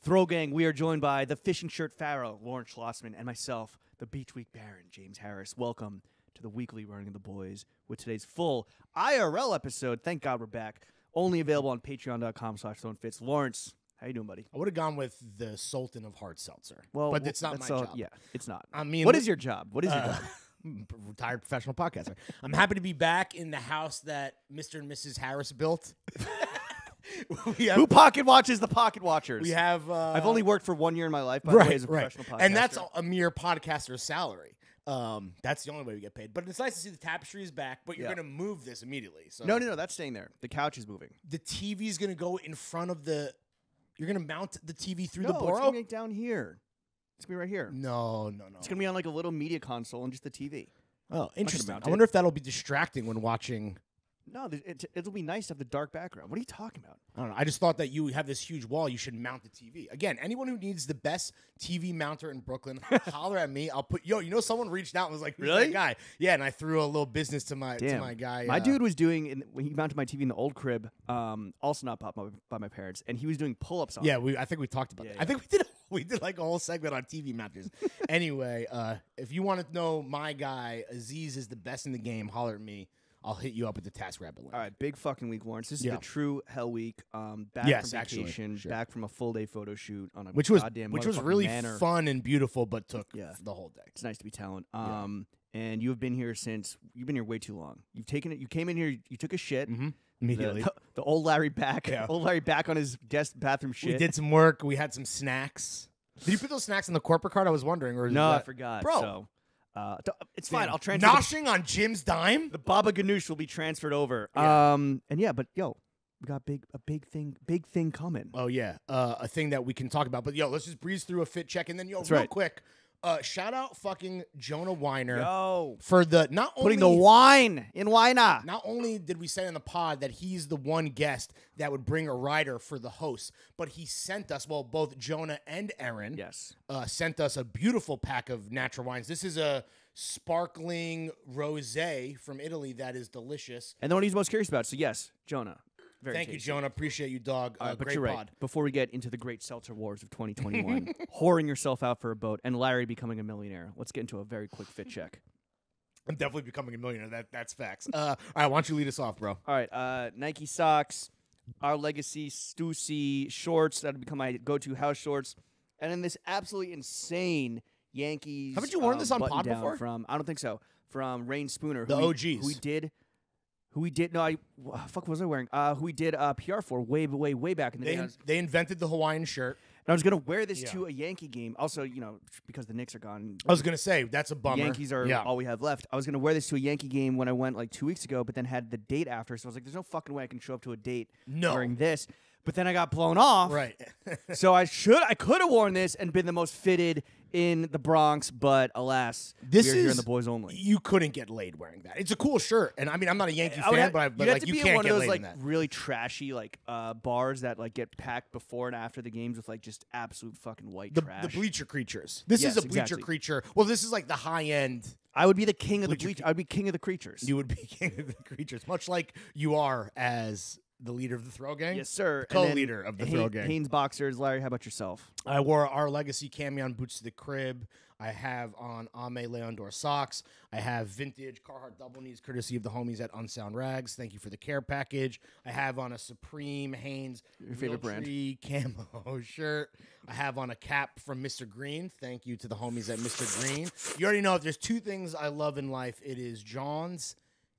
Throw Gang, we are joined by the Fishing Shirt Pharaoh, Lawrence Schlossman, and myself, the Beach Week Baron, James Harris. Welcome to the weekly Running of the Boys with today's full IRL episode. Thank God we're back. Only available on patreon.com/throwingfits. Lawrence, how you doing, buddy? I would have gone with the Sultan of Hard Seltzer. Well, but it's not my job. Yeah, it's not. I mean, what is your job? What is your job? Retired professional podcaster. I'm happy to be back in the house that Mr. and Mrs. Harris built. Who pocket watches the pocket watchers? We have. I've only worked for 1 year in my life, by the way, as a professional podcaster. And that's a mere podcaster's salary. That's the only way we get paid. But it's nice to see the tapestry is back, but you're going to move this immediately. So No, that's staying there. The couch is moving. The TV's going to go in front of the... You're going to mount the TV through the No, burrow? it's going to be down here. It's going to be right here. No. It's going to be on like a little media console and just the TV. Oh, interesting. I wonder if that'll be distracting when watching... No, it'll be nice to have the dark background. What are you talking about? I don't know. I just thought that you have this huge wall. You should mount the TV. Again, anyone who needs the best TV mounter in Brooklyn, holler at me. I'll put. You know, someone reached out and was like, "Who's that guy?" Yeah, and I threw a little business to my guy. My dude was doing when he mounted my TV in the old crib, also not bought by my parents, and he was doing pull-ups on. Yeah, it. I think we talked about that. Yeah. I think we did like a whole segment on TV mounters. Anyway, if you want to know my guy, Aziz is the best in the game. Holler at me. I'll hit you up with the TaskRabbit link. All right, big fucking week, Lawrence. This is the true hell week. Back yes, from vacation, actually, back from a full day photo shoot on a which was goddamn really manor. fun and beautiful, but took the whole day. It's nice to be talent. And you have been here you've been here way too long. You've taken it. You came in here. You took a shit immediately. The old Larry back. Yeah. Old Larry back on his guest bathroom shit. We did some work. We had some snacks. Did you put those snacks in the corporate card? I was wondering. Or no, I forgot, bro. So. It's fine. I'll transfer. Noshing on Jim's dime. The Baba Ganoush will be transferred over. Yeah. But we got a big thing coming. Oh yeah, a thing that we can talk about. But let's just breeze through a fit check and then That's real right. quick. Shout out fucking Jonah Weiner for putting the wine in Weiner. Not only did we say on the pod that he's the one guest that would bring a rider for the host, but he sent us, both Jonah and Aaron, sent us a beautiful pack of natural wines. This is a sparkling rosé from Italy that is delicious. And the one he's most curious about. So yes, Jonah. Thank you, Jonah. Appreciate you, dog. But great you're pod. right. Before we get into the great seltzer wars of 2021, whoring yourself out for a boat, and Larry becoming a millionaire, let's get into a very quick fit check. I'm definitely becoming a millionaire. That's facts. All right, why don't you lead us off, bro? All right. Nike socks, Our Legacy Stussy shorts. That'll become my go-to house shorts. And then this absolutely insane Yankees. Haven't you worn this on pod before? I don't think so. From Rain Spooner. The OGs. Who we did fuck was I wearing? Who we did PR for way back in the day. They invented the Hawaiian shirt. And I was gonna wear this to a Yankee game. Also, because the Knicks are gone. I was gonna say that's a bummer. The Yankees are all we have left. I was gonna wear this to a Yankee game when I went like 2 weeks ago, but then had the date after. So I was like, "There's no fucking way I can show up to a date wearing this." But then I got blown off. Right. So I could have worn this and been the most fitted in the Bronx, but alas, we're here in the boys only. You couldn't get laid wearing that. It's a cool shirt, and I mean, I'm not a Yankee fan, but you be can't one get of those laid like in that. really trashy bars that like get packed before and after the games with like just absolute fucking white trash. The bleacher creatures. This is a bleacher creature. Well, this is like the high end. I would be the king of the bleacher. I would be king of the creatures. You would be king of the creatures, much like you are as the leader of the Throw Gang? Yes, sir. Co-leader of the Throw Gang. Hanes boxers. Larry, how about yourself? I wore Our Legacy camion boots to the crib. I have on Ame Leon Dor socks. I have vintage Carhartt double knees, courtesy of the homies at Unsound Rags. Thank you for the care package. I have on a Supreme Hanes your favorite brand camo shirt. I have on a cap from Mr. Green. Thank you to the homies at Mr. Green. You already know if there's two things I love in life, it is Johns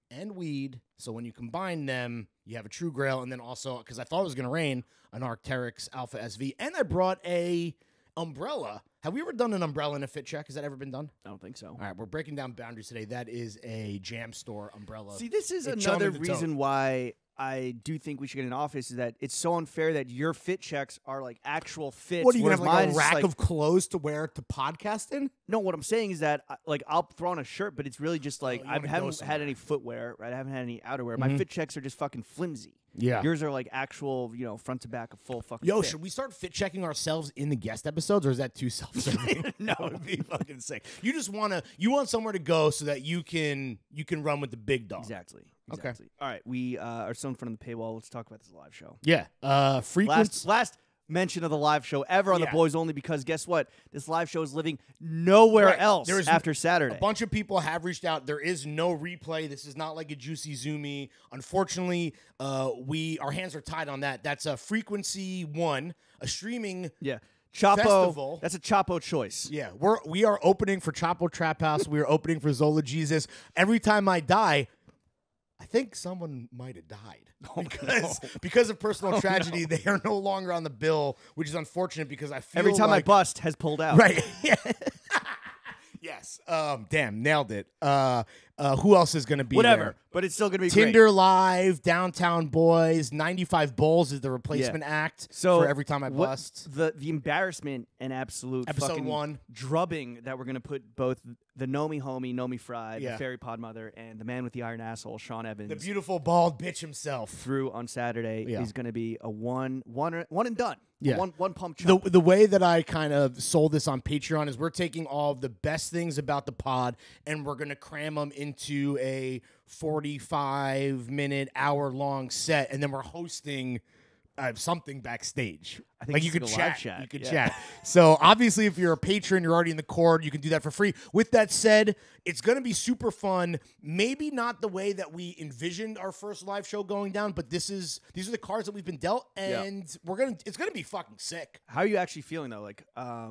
and weed. So when you combine them, you have a true grail. And then also, because I thought it was going to rain, an Arc'teryx Alpha SV. And I brought a umbrella. Have we ever done an umbrella in a fit check? Has that ever been done? I don't think so. All right, we're breaking down boundaries today. That is a Jam Store umbrella. See, this is another reason why I do think we should get an office, is that it's so unfair that your fit checks are like actual fits. What, are you going to have like a rack of clothes to wear to podcast in? No, what I'm saying is that like I'll throw on a shirt, but it's really just like I haven't had any footwear, right? I haven't had any outerwear. My fit checks are just fucking flimsy. Yeah. Yours are like actual, front to back, a full fucking Yo, fit. should we start fit checking ourselves in the guest episodes, or is that too self-serving? No, that would be fucking sick. You just want somewhere to go so that you can run with the big dog. Exactly. Okay. All right, we are still in front of the paywall. Let's talk about this live show. Yeah. Last mention of the live show ever on the Yeah. Boys Only, because guess what? This live show is living nowhere Right. else There is after Saturday. A bunch of people have reached out. There is no replay. This is not like a Juicy Zoomy. Unfortunately, our hands are tied on that. That's a Frequency 1, a streaming. Yeah. Chapo, Festival. that's a Chapo choice. Yeah, we are opening for Chapo Trap House. We are opening for Zola Jesus. Every time I die, I think someone might have died because of personal tragedy. They are no longer on the bill, which is unfortunate because I feel Every time like, I bust has pulled out. right. Yes. Damn, nailed it. Who else is going to be Whatever, there? but it's still going to be Tinder great. Live, Downtown Boys, 95 Bulls is the replacement act So for Every Time I Bust. The embarrassment and absolute Episode fucking 1. drubbing that we're going to put both the Nomi homie, Nomi Fry, Yeah. the fairy pod mother, and the man with the iron asshole, Sean Evans, The beautiful bald bitch himself. through on Saturday Yeah. is going to be a one and done. Yeah. One pump chump. The way that I kind of sold this on Patreon is we're taking all of the best things about the pod and we're going to cram them into a 45-minute, hour-long set, and then we're hosting something backstage. I think Like it's you could like a chat. live chat. You could Yeah. chat. So obviously, if you're a patron, you're already in the cord. You can do that for free. With that said, it's going to be super fun. Maybe not the way that we envisioned our first live show going down, but these are the cards that we've been dealt, and it's gonna be fucking sick. How are you actually feeling though? Like, I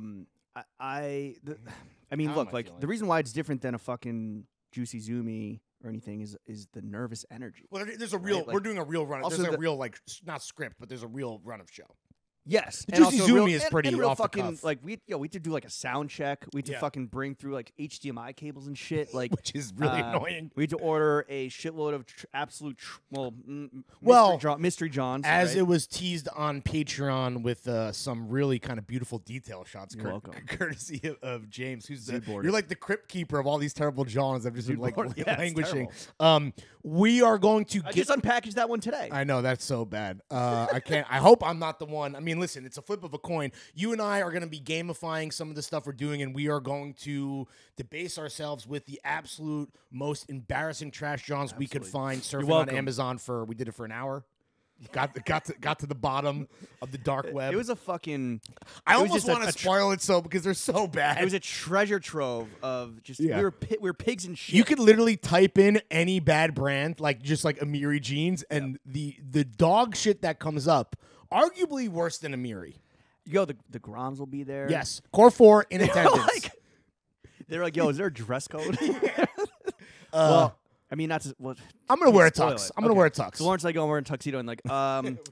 mean, How look, am I like feeling? the reason why it's different than a fucking Juicy Zoomy or anything is the nervous energy. Well, there's a real. Right, like- we're doing a real run. Also There's a the- real not script, but there's a real run of show. Yes, The and Juicy also Zoomy real- is and- pretty and real off the fucking, cuff. Like we had to do like a sound check. We had to Yeah. fucking bring through like HDMI cables and shit. Like, Which is really annoying. We had to order a shitload of mystery Johns. As right? it was teased on Patreon with some really kind of beautiful detail shots, You're welcome. courtesy of James, who's Dude boarded. you're like the crypt keeper of all these terrible Johns. I've just been like boarded. Yeah, it's languishing. terrible. We are going to I get. just unpackaged that one today. I know that's so bad. I can't. I hope I'm not the one. I mean, listen, it's a flip of a coin. You and I are going to be gamifying some of the stuff we're doing, and we are going to debase ourselves with the absolute most embarrassing trash Johns we could find surfing on welcome. Amazon for. We did it for an hour. Got to the bottom of the dark web. It was a fucking. I it was almost just want to spoil it so because they're so bad. It was a treasure trove of just Yeah. we were pigs and shit. You could literally type in any bad brand, like just like Amiri jeans, and the dog shit that comes up, arguably worse than Amiri. Yo, the Groms will be there. Yes, Core 4 in attendance. They're like, yo, is there a dress code? Well, I mean, not to, well, I'm gonna wear a spoil tux. it. I'm gonna Okay. wear a tux. So Lawrence like, oh, I'm wearing a tuxedo, and like, We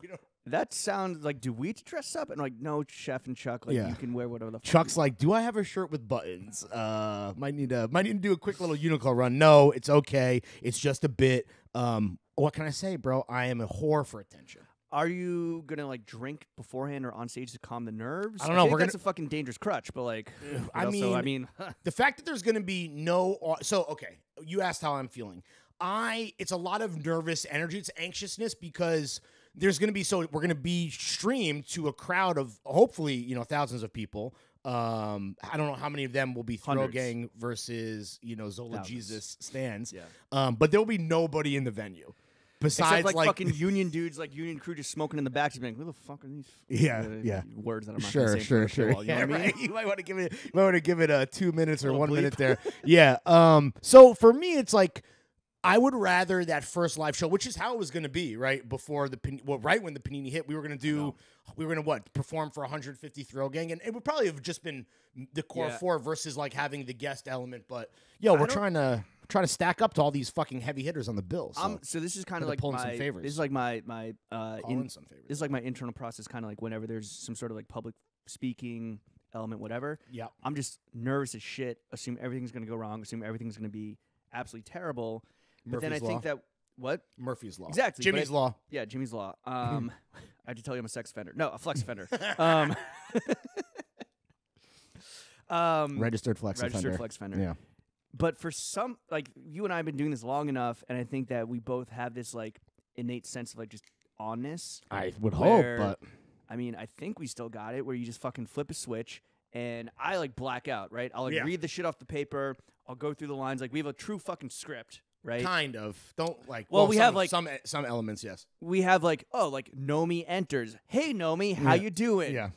don't- that sounds like, do we dress up? And like, no, Chef and Chuck, like, Yeah. you can wear whatever the fuck. Chuck's like, do I have a shirt with buttons? Might need to do a quick little Uniqlo run. No, it's okay. It's just a bit. What can I say, bro? I am a whore for attention. Are you gonna like drink beforehand or on stage to calm the nerves? I don't know. Feel We're like that's a fucking dangerous crutch, but like, I mean, The fact that there's going to be no so okay, you asked how I'm feeling. It's a lot of nervous energy, it's anxiousness because there's going to be we're going to be streamed to a crowd of hopefully, thousands of people. I don't know how many of them will be Throw Hundreds. Gang versus, Zola Thousands. Jesus stands. Yeah. But there'll be nobody in the venue. except Besides like fucking union dudes, like union crew, just smoking in the back, just being like, who the fuck are these? Yeah. Words that I'm not Sure. gonna say in front of people, you know Yeah, what I mean? right. You might want to give it 2 minutes or Little 1 bleep. minute there. Yeah. So for me, it's like I would rather that first live show, which is how it was going to be, right before right when the panini hit, we were going to perform for 150 Throw Gang, and it would probably have just been the core Yeah. 4 versus like having the guest element. But we're trying to stack up to all these fucking heavy hitters on the bill. So, So this is kind of Gotta like pull in some favors. this is like my call in some favors. this is like my internal process, kind of like whenever there's some sort of like public speaking element, whatever. Yeah. I'm just nervous as shit. Assume everything's gonna go wrong. Assume everything's gonna be absolutely terrible. But then I Murphy's think Law. that what? Murphy's Law. Exactly, but Jimmy's Law. Yeah, Jimmy's Law. I had to tell you I'm a sex offender. No, a flex offender. Registered flex registered offender. flex offender. Yeah. But for some, like you and I have been doing this long enough, and I think that we both have this like innate sense of like just onness. I would where- hope, but I mean, I think we still got it, where you just fucking flip a switch, and I like black out, right? I'll like Yeah. read the shit off the paper. I'll go through the lines. Like we have a true fucking script, right? Kind of. Don't like. Well, we have, like- some elements. Yes. We have like, oh, like Nomi enters. Hey, Nomi, how you doing? Yeah.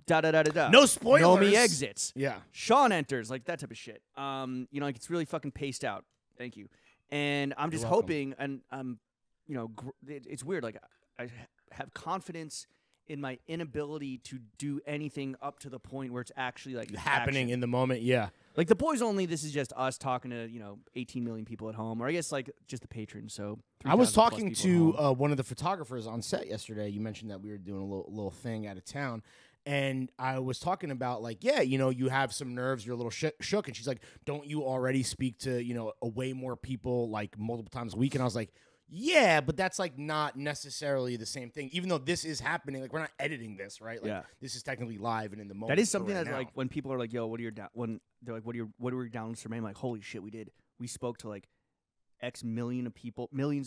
Da da da da da. No spoilers. Nomi exits. Yeah. Sean enters, like that type of shit. Like it's really fucking paced out. Thank you. And I'm just You're welcome. hoping, and it's weird. Like I have confidence in my inability to do anything up to the point where it's actually like Happening action. in the moment. Yeah. Like the boys only. This is just us talking to 18 million people at home, or I guess like just the patrons. So I was 3,000 plus talking people at to home. one of the photographers on set yesterday. You mentioned that we were doing a little thing out of town. And I was talking about like, yeah, you have some nerves, you're a little shook. And she's like, don't you already speak to, a way more people like multiple times a week? And I was like, yeah, but that's like not necessarily the same thing. Even though this is happening, like we're not editing this, right? Like this is technically live and in the moment. That is something right that now. like when people are like, yo, what are your when they're like, what are your downloads for me? I'm like, holy shit, we spoke to like X millions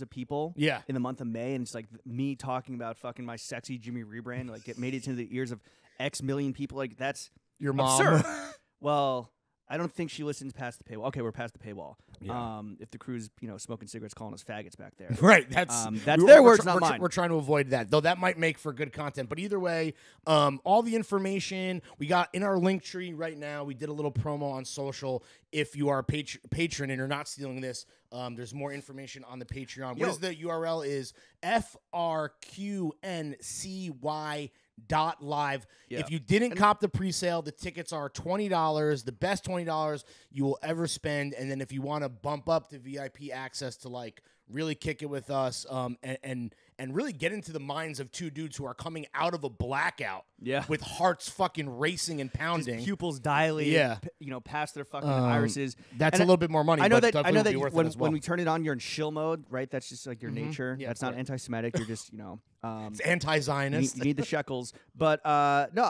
of people Yeah. in the month of May, and it's like me talking about fucking my sexy Jimmy rebrand, like it made it into the ears of X million people. Like that's Your mom. absurd. Well, I don't think she listens past the paywall. Okay, we're past the paywall. Yeah. If the crew's smoking cigarettes, calling us faggots back there. Right, that's their words, not we're mine. We're trying to avoid that, though. That might make for good content. But either way, all the information we got in our link tree right now. We did a little promo on social. If you are a patron and you're not stealing this, there's more information on the Patreon. What is the URL? Is frqncy.live. Yeah. If you didn't cop the pre-sale, the tickets are $20, the best $20 you will ever spend. And then if you want to bump up the VIP access to like really kick it with us, and really get into the minds of two dudes who are coming out of a blackout, with hearts fucking racing and pounding, Just pupils dilated, past their fucking irises. That's And a little bit more money. I know but that. I know definitely that worth it when, as well. when we turn it on, you're in shill mode, right? That's just like your nature. Yeah, That's not correct. anti-Semitic. You're just It's anti-Zionist. you need the shekels. But no,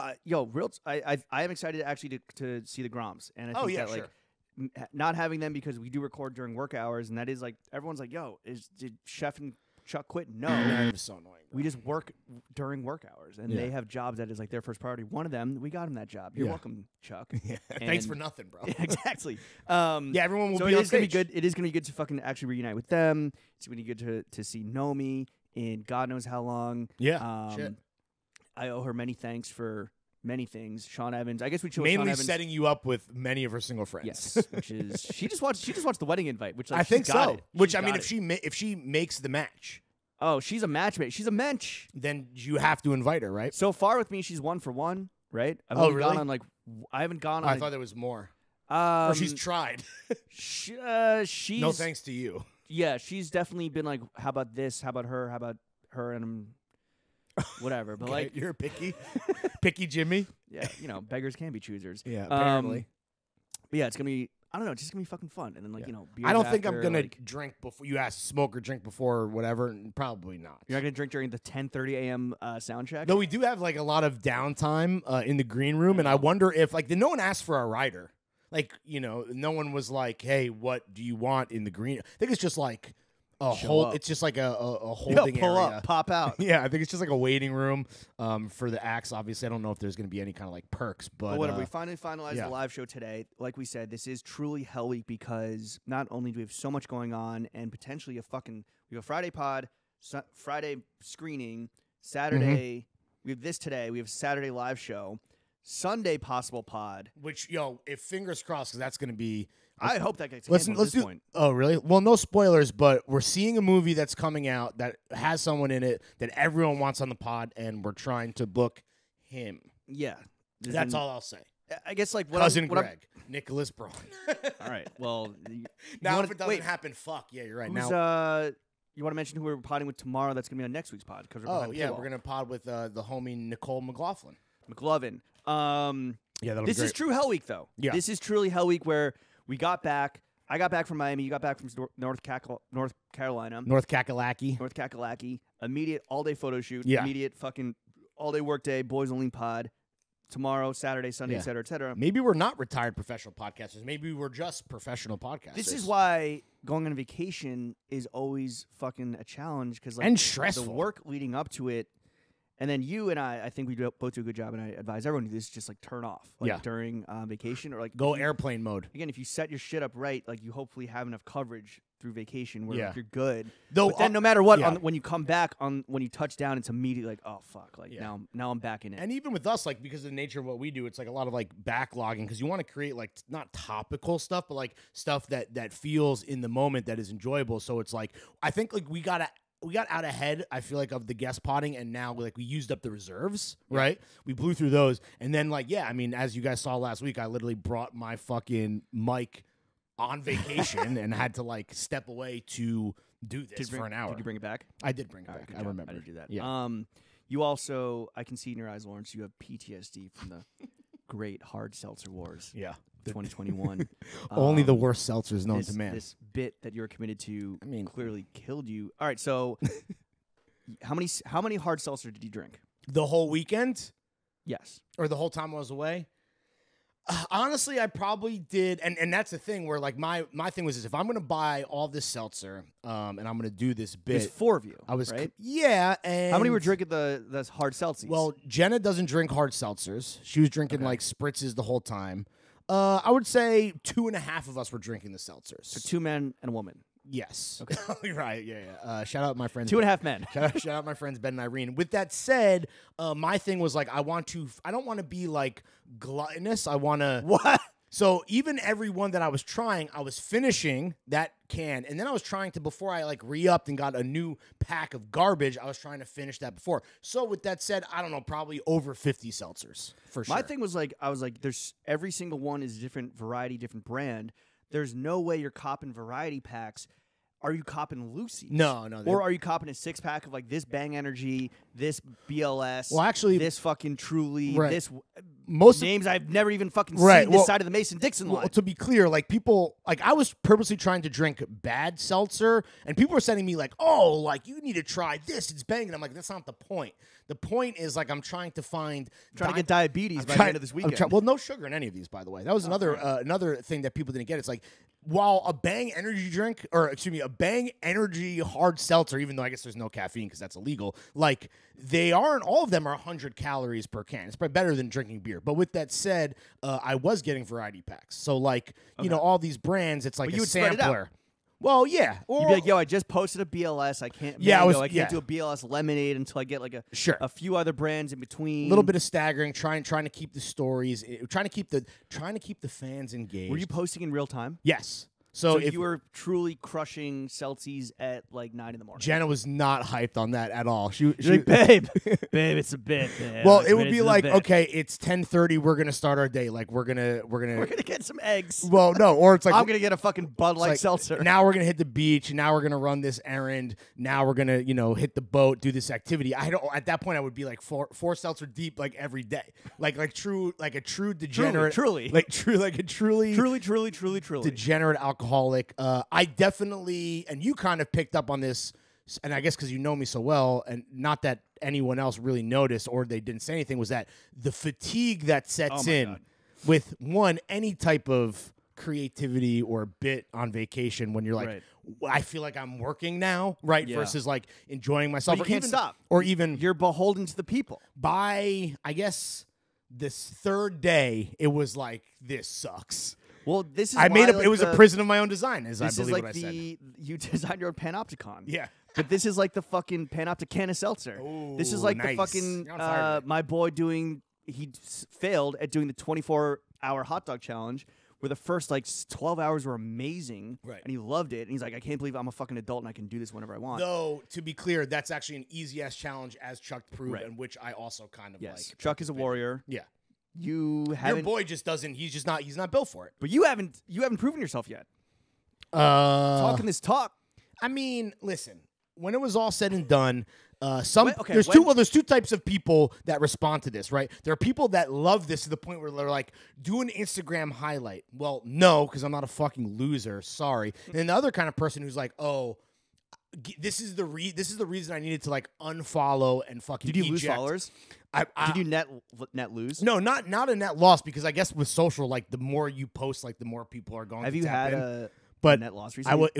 I am excited actually to see the Groms, and I think that like not having them because we do record during work hours, and that is like everyone's like, yo, did Chef and Chuck quit? No, It was so annoying. we just work during work hours, and they have jobs that is like their first priority. One of them, we got him that job. You're welcome, Chuck. Thanks for nothing, bro. Exactly. Everyone will so be it on is gonna be stage. good. It is gonna be good to fucking actually reunite with them. It's gonna be good to see Nomi in God knows how long. Shit. I owe her many thanks for many things. Sean Evans. I guess we chose Sean Mainly Evans. setting you up with many of her single friends. Yes, which is she just wants the wedding invite, which like, I think she's got so. it. Which She's I mean, got it. if she makes the match, Oh, she's a matchmate. She's a mensch. then you have to invite her, right? So far with me, she's 1 for 1, right? I've Oh, only really? gone on like I haven't gone on. I thought there was more. or Or she's tried. she's No thanks to you. Yeah, she's definitely been like, how about this? How about her? How about her? And whatever. But Okay, like, you're picky, picky Jimmy. yeah, beggars can be choosers. Yeah, apparently. But yeah, it's gonna be. I don't know. It's just gonna be fucking fun. And then like beers I don't think I'm after, gonna like, drink before you ask smoke or drink before or whatever. And probably not. You're not gonna drink during the 10:30 a.m. Sound check. Though we do have like a lot of downtime in the green room, and I wonder if like no one asked for a rider. Like no one was like, "Hey, what do you want in the green?" I think it's just like a Show whole. up. It's just like a holding pull area. up, pop out. Yeah, I think it's just like a waiting room for the acts. Obviously, I don't know if there's going to be any kind of like perks, but whatever. We finally finalized yeah. the live show today. Like we said, this is truly Hell Week because not only do we have so much going on and potentially we have a Friday pod, Friday screening, Saturday. We have this today. We have Saturday live show, Sunday possible pod. which if fingers crossed, because that's going to be. I hope that gets Let's canceled at this do. point. Oh, really? Well, no spoilers, but we're seeing a movie that's coming out that has someone in it that everyone wants on the pod, and we're trying to book him. Yeah, That's all I'll say. I guess like Cousin Greg, Nicholas Braun. All right. Well, Now, if it doesn't happen, fuck yeah, you're right. Who's, Now, you want to mention who we're podding with tomorrow? That's gonna be on next week's pod. We're we're gonna pod with the homie Nicole McLaughlin. McLovin. Yeah, that'll This be great. is true Hell Week, though. Yeah. This is truly Hell Week where we got back. I got back from Miami. You got back from North Carolina. North Kakalaki. North Kakalaki. Immediate all-day photo shoot. Yeah. Immediate fucking all-day workday. Boys only pod. Tomorrow, Saturday, Sunday, Yeah. et cetera, et cetera. Maybe we're not retired professional podcasters. Maybe we're just professional podcasters. This is why going on vacation is always fucking a challenge because like and stressful. the work leading up to it. And then you and I think we both do a good job, and I advise everyone to do this, just like turn off during vacation or like Go airplane mode. Again, if you set your shit up right, like you hopefully have enough coverage through vacation where Yeah. like, you're good. Though, But then no matter what, yeah. when you come back, when you touch down, it's immediately like, oh fuck, like Yeah. now I'm back in it. And even with us, like because of the nature of what we do, it's like a lot of like backlogging because you want to create like not topical stuff, but like stuff that feels in the moment that is enjoyable. So it's like I think like we got out ahead, I feel like, of the guest potting, and now like we used up the reserves, right? We blew through those, and then like I mean, as you guys saw last week, I literally brought my fucking mic on vacation and had to like step away to do this for an hour. Did you bring it back? I did bring it All back. right, I remember. I did do that. Yeah. You also, I can see in your eyes, Lawrence, you have PTSD from the great hard seltzer wars. Yeah. 2021. Only the worst seltzers known to man. This bit that you're committed to, I mean, clearly killed you. All right, so how many hard seltzer did you drink? The whole weekend Yes. or the whole time I was away? Honestly, I probably did, and that's the thing where like my thing was is if I'm gonna buy all this seltzer, and I'm gonna do this bit. There's 4 of you. I was right. Yeah, and How many were drinking the hard seltzers? Well, Jenna doesn't drink hard seltzers. She was drinking like spritzes the whole time. I would say 2.5 of us were drinking the seltzers. so 2 men and a woman. Yes. Okay. Right. Yeah. Shout out my friends. 2.5 men. Shout out my friends Ben and Irene. With that said, my thing was like I don't want to be like gluttonous. I want to What? So even every one that I was trying, I was finishing that can, and then I was trying to before I like re-upped and got a new pack of garbage. I was trying to finish that before. So with that said, I don't know, probably over 50 seltzers for sure. My thing was like, I was like, there's every single one is different variety, different brand. There's no way you're copping variety packs. Are you copping Lucy's? No. Or are you copping a 6-pack of like this Bang Energy, this BLS, Well, actually, this fucking Truly, right. this most names I've never even fucking Right, seen well- this side of the Mason-Dixon line. Well, to be clear, like people, like I was purposely trying to drink bad seltzer, and people were sending me like, "Oh, like you need to try this. It's banging." I'm like, "That's not the point. The point is like I'm trying to find trying to get diabetes I'm by trying- the end of this weekend. well, no sugar in any of these, by the way. That was another thing that people didn't get. It's like while a Bang energy drink, or excuse me, a Bang energy hard seltzer, even though I guess there's no caffeine because that's illegal, like they aren't. All of them are 100 calories per can. It's probably better than drinking beer. But with that said, I was getting variety packs. So like you know all these brands, it's like But a you would spread it out. sampler. Well, yeah. You'd be like, yo, I just posted a BLS. I can't. Yeah, I can't do a BLS lemonade until I get like a few other brands in between. A little bit of staggering, trying to keep the stories, trying to keep the fans engaged. Were you posting in real time? Yes. So if you were truly crushing Celsius at like 9 in the morning. Jenna was not hyped on that at all. She like, babe, it's a bit. Man. Well, I'm it would committed be to the like, bit. okay, it's 10:30. We're gonna start our day. Like we're gonna. We're gonna get some eggs. Well, no, or it's like I'm gonna get a fucking Bud Light like, seltzer. Now we're gonna hit the beach. Now we're gonna run this errand. Now we're gonna hit the boat, do this activity. I don't. At that point, I would be like four seltzer deep, like every day, like a true degenerate, truly degenerate alcoholic. I definitely, and you kind of picked up on this, and I guess because you know me so well, and not that anyone else really noticed or they didn't say anything, was that the fatigue that sets in with any type of creativity or bit on vacation when you're like, I feel like I'm working now, right? Yeah. Versus like enjoying myself. But you can't stop. Or even You're beholden to the people. by, I guess, this third day, it was like, this sucks. Well, this is I made why, up. like, It was a prison of my own design, as I This is believe like what I said. you designed your own panopticon. Yeah. But this is like the fucking Panopticana seltzer. This is like nice. the fucking You're on fire today. my boy failed at doing the 24-hour hot dog challenge, where the first like 12 hours were amazing, Right. and he loved it. And he's like, I can't believe I'm a fucking adult and I can do this whenever I want. Though, to be clear, that's actually an easy ass challenge, as Chuck proved, Right. and which I also kind of Yes, like. Chuck is a warrior. Yeah. You Your haven't, boy just doesn't. He's not built for it. but you haven't proven yourself yet. Talking This talk. I mean, listen. When it was all said and done, there's two types of people that respond to this, right? There are people that love this to the point where they're like, do an Instagram highlight. Well, no, because I'm not a fucking loser. Sorry. And then the other kind of person who's like, oh, this is the reason I needed to like unfollow and fucking. Did you eject. lose followers? Did you net lose? No, not a net loss, because I guess with social, like the more you post, like the more people are going. Have to you tap had in. a net loss recently?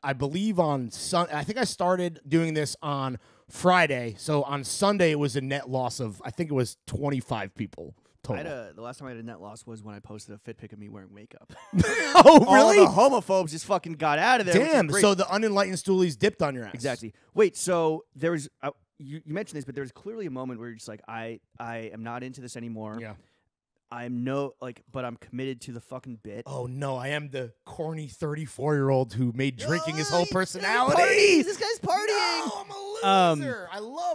I believe on I think I started doing this on Friday. So on Sunday it was a net loss of, I think it was 25 people total. The last time I had a net loss was when I posted a fit pic of me wearing makeup. Oh, really? All the homophobes just fucking got out of there. Damn. So the unenlightened stoolies dipped on your ass. Exactly. Wait, so there was you mentioned this, but there was clearly a moment where you're just like, I am not into this anymore. Yeah. But I'm committed to the fucking bit. Oh no, I am the corny 34-year-old who made drinking his whole personality. Parties. This guy's partying. No, I'm a loser.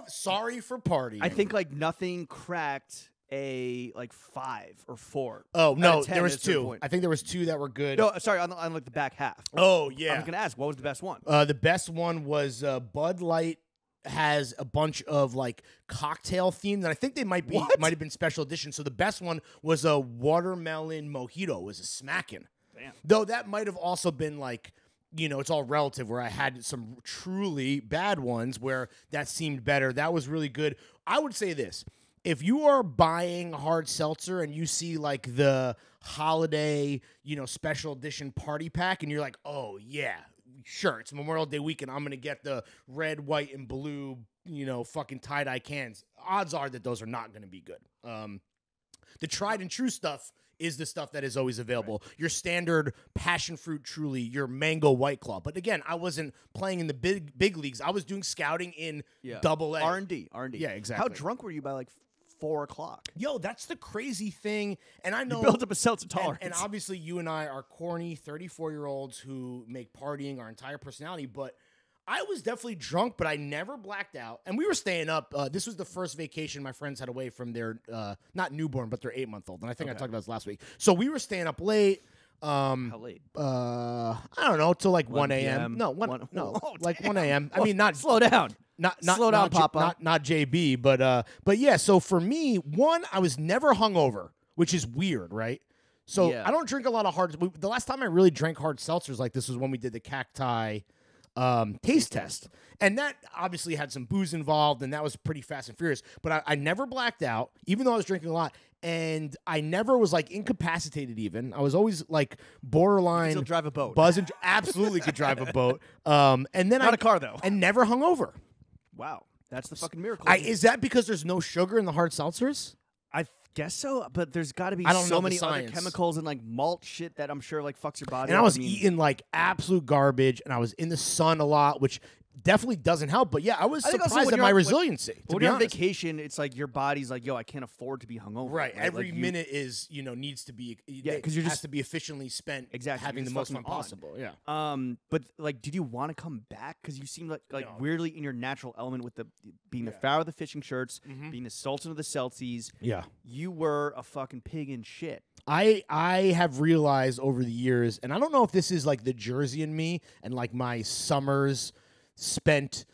Sorry for partying. I think like nothing cracked a like 5 or 4. Oh no, 10 there was at a certain 2. point. I think there was 2 that were good. No, sorry, on like the back half. Oh yeah. I was gonna ask, what was the best one? The best one was Bud Light has a bunch of like cocktail themed, and I think they might have been special edition. So the best one was a watermelon mojito. It was a smacking. Damn. Though that might have also been like, it's all relative, where I had some truly bad ones where that seemed better. That was really good. I would say this. If you are buying hard seltzer and you see like the holiday, special edition party pack, and you're like, oh yeah, sure, it's Memorial Day weekend, I'm going to get the red, white, and blue, fucking tie-dye cans. Odds are that those are not going to be good. The tried and true stuff is the stuff that is always available. Right. Your standard passion fruit Truly, your mango White Claw. But again, I wasn't playing in the big leagues. I was doing scouting in double A. R&D. Yeah, exactly. How drunk were you by like 4 o'clock? Yo, that's the crazy thing. And I know you built up a seltzer tolerance. And obviously you and I are corny 34-year-olds who make partying our entire personality. But I was definitely drunk, but I never blacked out. And we were staying up. This was the first vacation my friends had away from their, not newborn, but their 8-month-old. And I think I talked about this last week. So we were staying up late. How late? I don't know, till like 1 a.m. No, 1 a.m. I mean, not slow down. Not slow down, Papa. Not JB, but yeah. So for me, one, I was never hungover, which is weird, right? So I don't drink a lot of hard. The last time I really drank hard seltzers like this was when we did the cacti taste test, and that obviously had some booze involved, and that was pretty fast and furious. But I never blacked out, even though I was drinking a lot. And I never was like incapacitated. Even I was always like borderline. Still drive a boat. Buzzing, absolutely could drive a boat. And then not a car though. And never hungover. Wow, that's the fucking miracle. Is that because there's no sugar in the hard seltzers? I guess so, but there's got to be so many other chemicals and like malt shit that I'm sure like fucks your body. And I was eating like absolute garbage, and I was in the sun a lot, which definitely doesn't help. But yeah, I was surprised at my resiliency. When you're on vacation, it's like your body's like, yo, I can't afford to be hungover. Right. Every minute is, needs to be, because you're has to be efficiently spent having the most fun possible. Yeah. But like, did you want to come back? Because you seemed like weirdly in your natural element with being the Pharaoh of the fishing shirts, being the Sultan of the Celties. Yeah. You were a fucking pig in shit. I have realized over the years, and I don't know if this is like the Jersey in me and like my summers spent,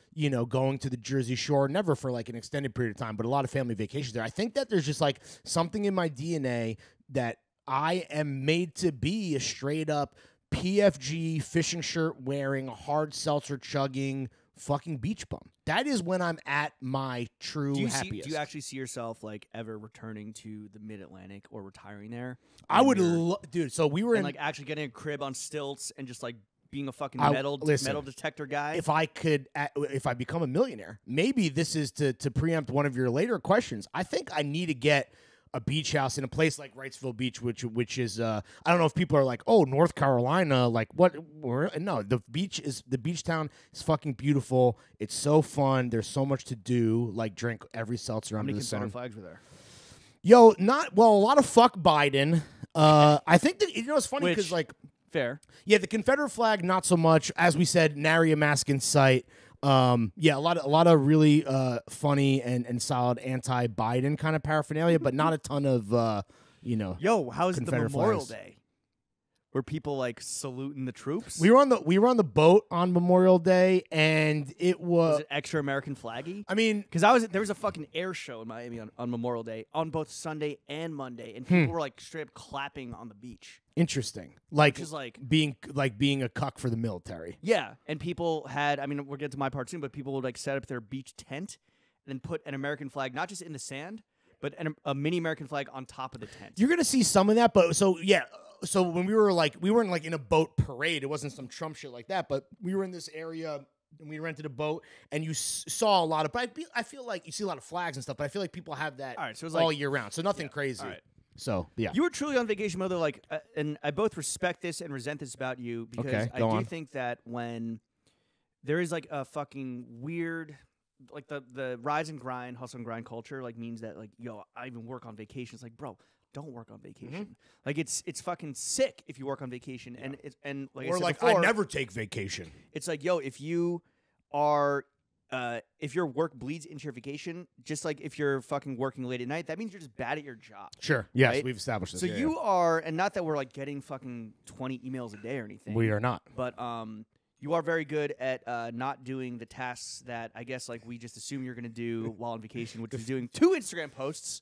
going to the Jersey Shore, never for like an extended period of time, but a lot of family vacations there. I think that there's just like something in my DNA that I am made to be a straight up PFG fishing shirt wearing, hard seltzer chugging fucking beach bum. That is when I'm at my true happiest. Do you actually see yourself like ever returning to the Mid-Atlantic or retiring there? I would, dude. So we were like actually getting a crib on stilts and just like being a fucking metal detector guy. If I become a millionaire, maybe this is to preempt one of your later questions. I think I need to get a beach house in a place like Wrightsville Beach, which is I don't know if people are like, oh, North Carolina, like what? No, the beach town is fucking beautiful. It's so fun. There's so much to do. Like drink every seltzer under the sun. How many Confederate flags were there? Yo, a lot of fuck Biden. I think that it's funny because like. Fair. Yeah, the Confederate flag, not so much. As we said, nary a mask in sight. Yeah, a lot of really funny and solid anti-Biden kind of paraphernalia, but not a ton of Yo, how's the Memorial flags. Day? Were people like saluting the troops? We were on the boat on Memorial Day, and it was it extra American flaggy? I mean, because there was a fucking air show in Miami on Memorial Day on both Sunday and Monday, and people were like straight up clapping on the beach. Interesting, like being a cuck for the military. Yeah, and people had. I mean, we'll get to my part soon, but people would like set up their beach tent and then put an American flag, not just in the sand, but a mini American flag on top of the tent. You're gonna see some of that, but so yeah. So when we weren't like in a boat parade. It wasn't some Trump shit like that, but we were in this area we rented a boat, and you saw a lot of. But I feel like you see a lot of flags and stuff. But I feel like people have that All right, so it was all like- year round. So nothing crazy. all right. So yeah, You were truly on vacation mode, though, like, and I both respect this and resent this about you because Okay, I go do on. think that when there is like a fucking weird, like the rise and grind, hustle and grind culture, like means that like, yo, I even work on vacation. It's like, bro, don't work on vacation. Like it's fucking sick if you work on vacation, and like I or said like before, I never take vacation. it's like, yo, if you are. If your work bleeds into your vacation, just like if you're fucking working late at night, that means you're just bad at your job. Sure. Yes, right? we've established this. So Yeah, you are, and not that we're like getting fucking 20 emails a day or anything. we are not. But you are very good at not doing the tasks that I guess like we just assume you're gonna do while on vacation, which is doing 2 Instagram posts.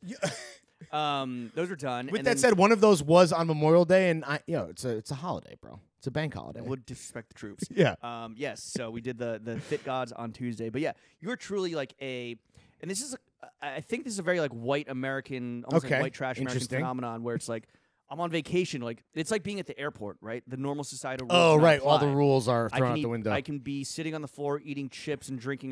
Those are done. With and that then said, one of those was on Memorial Day, and it's a holiday, bro. It's a bank holiday. would disrespect the troops. Yeah. Yes. So we did the Fit Gods on Tuesday, but yeah, you're truly like and this is I think this is a very like white American, almost like Okay, white trash American interesting. phenomenon where it's like I'm on vacation, like it's like being at the airport, right? The normal societal rules. Oh do not right, all the apply. rules are I thrown can out the window. I can be sitting on the floor eating chips and drinking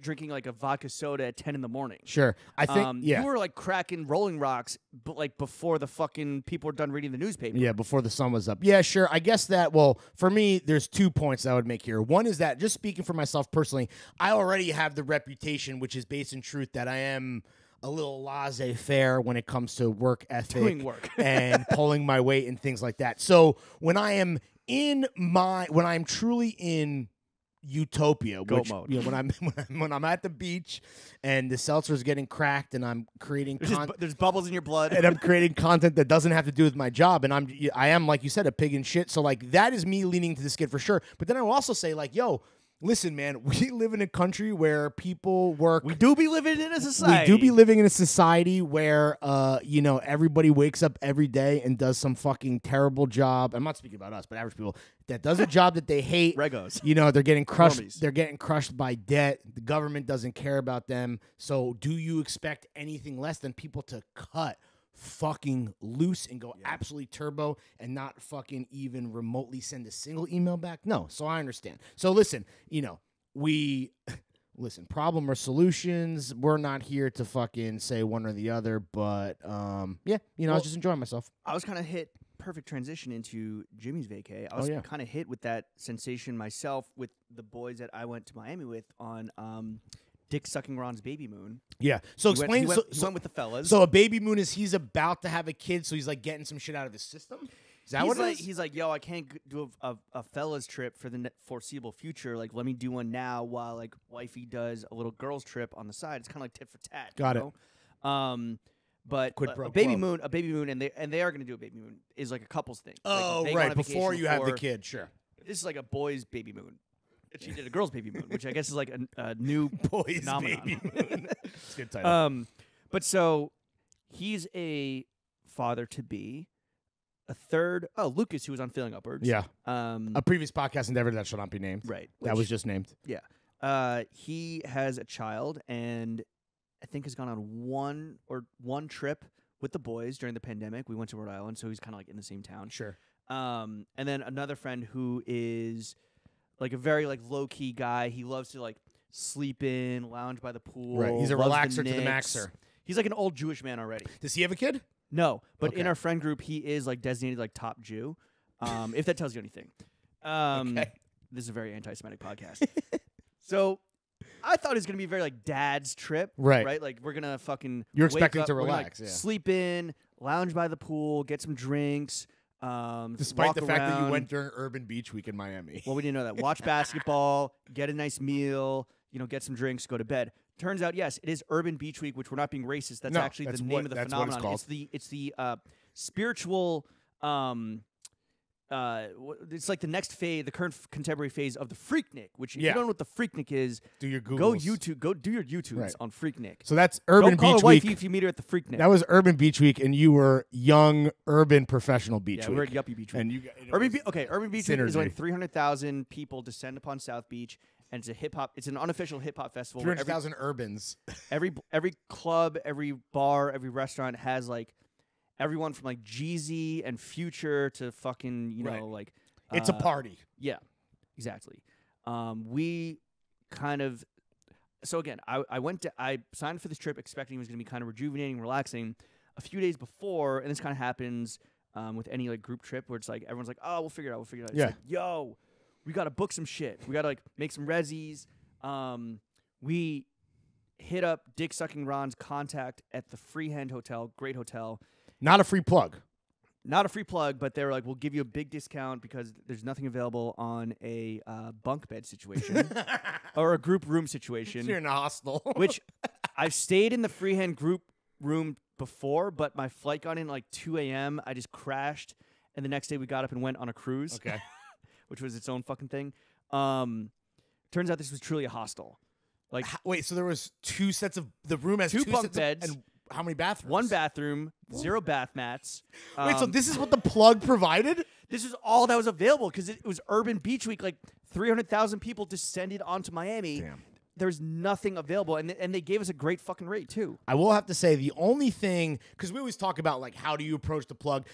drinking like a vodka soda at 10 in the morning. Sure, I think You were like cracking Rolling Rocks, but like before the fucking people were done reading the newspaper. Yeah, before the sun was up. Yeah, sure. I guess that, well, for me, there's 2 points I would make here. One is that, just speaking for myself personally, I already have the reputation, which is based in truth, that I am a little laissez-faire when it comes to work ethic. Doing work. And pulling my weight and things like that. So when I am when I'm truly in utopia, Goat which mode. you know, when I'm at the beach and the seltzer is getting cracked and I'm creating There's bubbles in your blood. and I'm creating content that doesn't have to do with my job, and I am, like you said, a pig in shit. So like that is me leaning to this kid for sure. But then I will also say, like, yo, listen, man, we live in a country where people work. We do be living in a society. We do be living in a society where, everybody wakes up every day and does some fucking terrible job. I'm not speaking about us, but average people that does a job that they hate. Regos. You know, they're getting crushed. Normies. They're getting crushed by debt. The government doesn't care about them. So, do you expect anything less than people to cut fucking loose and go absolutely turbo and not fucking even remotely send a single email back? No. So I understand. So listen, problem or solutions. We're not here to fucking say one or the other, but I was just enjoying myself. I was kind of hit. Perfect transition into Jimmy's vacay. I was kind of hit with that sensation myself with the boys that I went to Miami with on Dick Sucking Ron's Babymoon. Yeah. So He explain. went with the fellas. So a baby moon is he's about to have a kid, so he's like getting some shit out of his system. Is that what it is? He's like, yo, I can't do a fellas trip for the foreseeable future. Like, let me do one now while like wifey does a little girls trip on the side. It's kind of like tit for tat. Got you know? But Quid pro a baby quo. moon, and they are going to do a baby moon is like a couple's thing. Oh, like, they go on right. a Before vacation you have the before- kid, sure. This is like a boy's baby moon. She did a girl's baby moon, which I guess is like a new Boy's phenomenon. Baby Moon. It's a good title. But so he's a father to be. A third, Lucas, who was on Feeling Upwards. Yeah. Um, A previous podcast endeavor that shall not be named. right. That was just named. Yeah. He has a child, and I think has gone on one trip with the boys during the pandemic. We went to Rhode Island, so he's kind of like in the same town. Sure. And then another friend who is like a very like low key guy. He loves to like sleep in, lounge by the pool. Right. He's a loves relaxer to the Knicks. maxer. He's like an old Jewish man already. Does he have a kid? No, but in Okay. our friend group, he is like designated like top Jew. If that tells you anything. Okay. This is a very anti-Semitic podcast. So I thought it was gonna be a very like dad's trip, Right. Like we're gonna fucking You're wake expecting up, to we're gonna, relax, like, yeah. sleep in, lounge by the pool, get some drinks. Despite walk the fact that you around. went during Urban Beach Week in Miami. Well, we didn't know that. Watch basketball, get a nice meal, get some drinks, go to bed. Turns out, yes, it is Urban Beach Week, which we're not being racist. That's No, actually that's the what- name of the that's what it's phenomenon. called. It's the spiritual. It's like the next phase, the current contemporary phase of the Freaknik. Which, if you Yeah. don't know what the Freaknik is, Do your Googles. go YouTube, go do your YouTubes Right. on Freaknik. So that's Urban Don't call Beach a wife Week. if you meet her at the Freaknik. That was Urban Beach Week, and you were young urban professional beach yeah, week. we're at Yuppie Beach Week. And you Urban Beach Week is when synergy. 300,000 people descend upon South Beach, and it's a hip hop. It's an unofficial hip hop festival. where 300,000 urbans. every club, every bar, every restaurant has like everyone from like Jeezy and Future to fucking Right. like It's a party. yeah, exactly. We kind of. So again, I signed for this trip expecting it was going to be kind of rejuvenating, relaxing. A few days before, and this kind of happens with any like group trip where it's like everyone's like, oh, we'll figure it out. It's Yeah. like, yo, we got to book some shit. We got to like make some resis. We hit up Dick Sucking Ron's contact at the Freehand Hotel, great hotel. Not a free plug. Not a free plug, but they were like, we'll give you a big discount because there's nothing available on a bunk bed situation or a group room situation. You're in a hostel. Which I've stayed in the Freehand group room before, but my flight got in at like 2 a.m. I just crashed, and the next day we got up and went on a cruise. Okay. Which was its own fucking thing. Turns out this was truly a hostel. Like, wait, so there was two sets of the room has two bunk sets beds, and how many bathrooms? one bathroom, 0 bath mats. Wait, so this is what the plug provided? This is all that was available because it was Urban Beach Week. Like 300,000 people descended onto Miami. Damn. There's nothing available, and they gave us a great fucking rate too. I will have to say the only thing, because we always talk about like how do you approach the plug,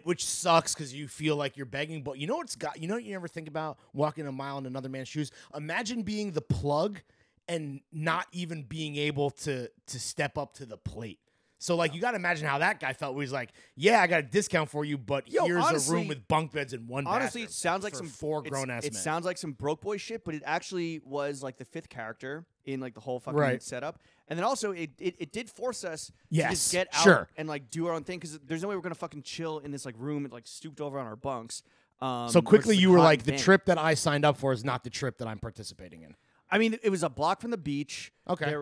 which sucks because you feel like you're begging. But you know what you never think about walking a mile in another man's shoes. Imagine being the plug and not even being able to step up to the plate. So, like, you got to imagine how that guy felt. Where he's like, "Yeah, I got a discount for you, but here's honestly, a room with bunk beds and one honestly, bathroom." it sounds like for some 4 grown-ass men. It sounds like some broke boy shit, but it actually was like the 5th character in like the whole fucking Right. setup. And then also, it did force us to Yes, just get out sure. and like do our own thing because there's no way we're gonna fucking chill in this like room like stooped over on our bunks. So quickly, versus you were cotton like, "The van. trip that I signed up for is not the trip that I'm participating in." I mean, it was a block from the beach. Okay. There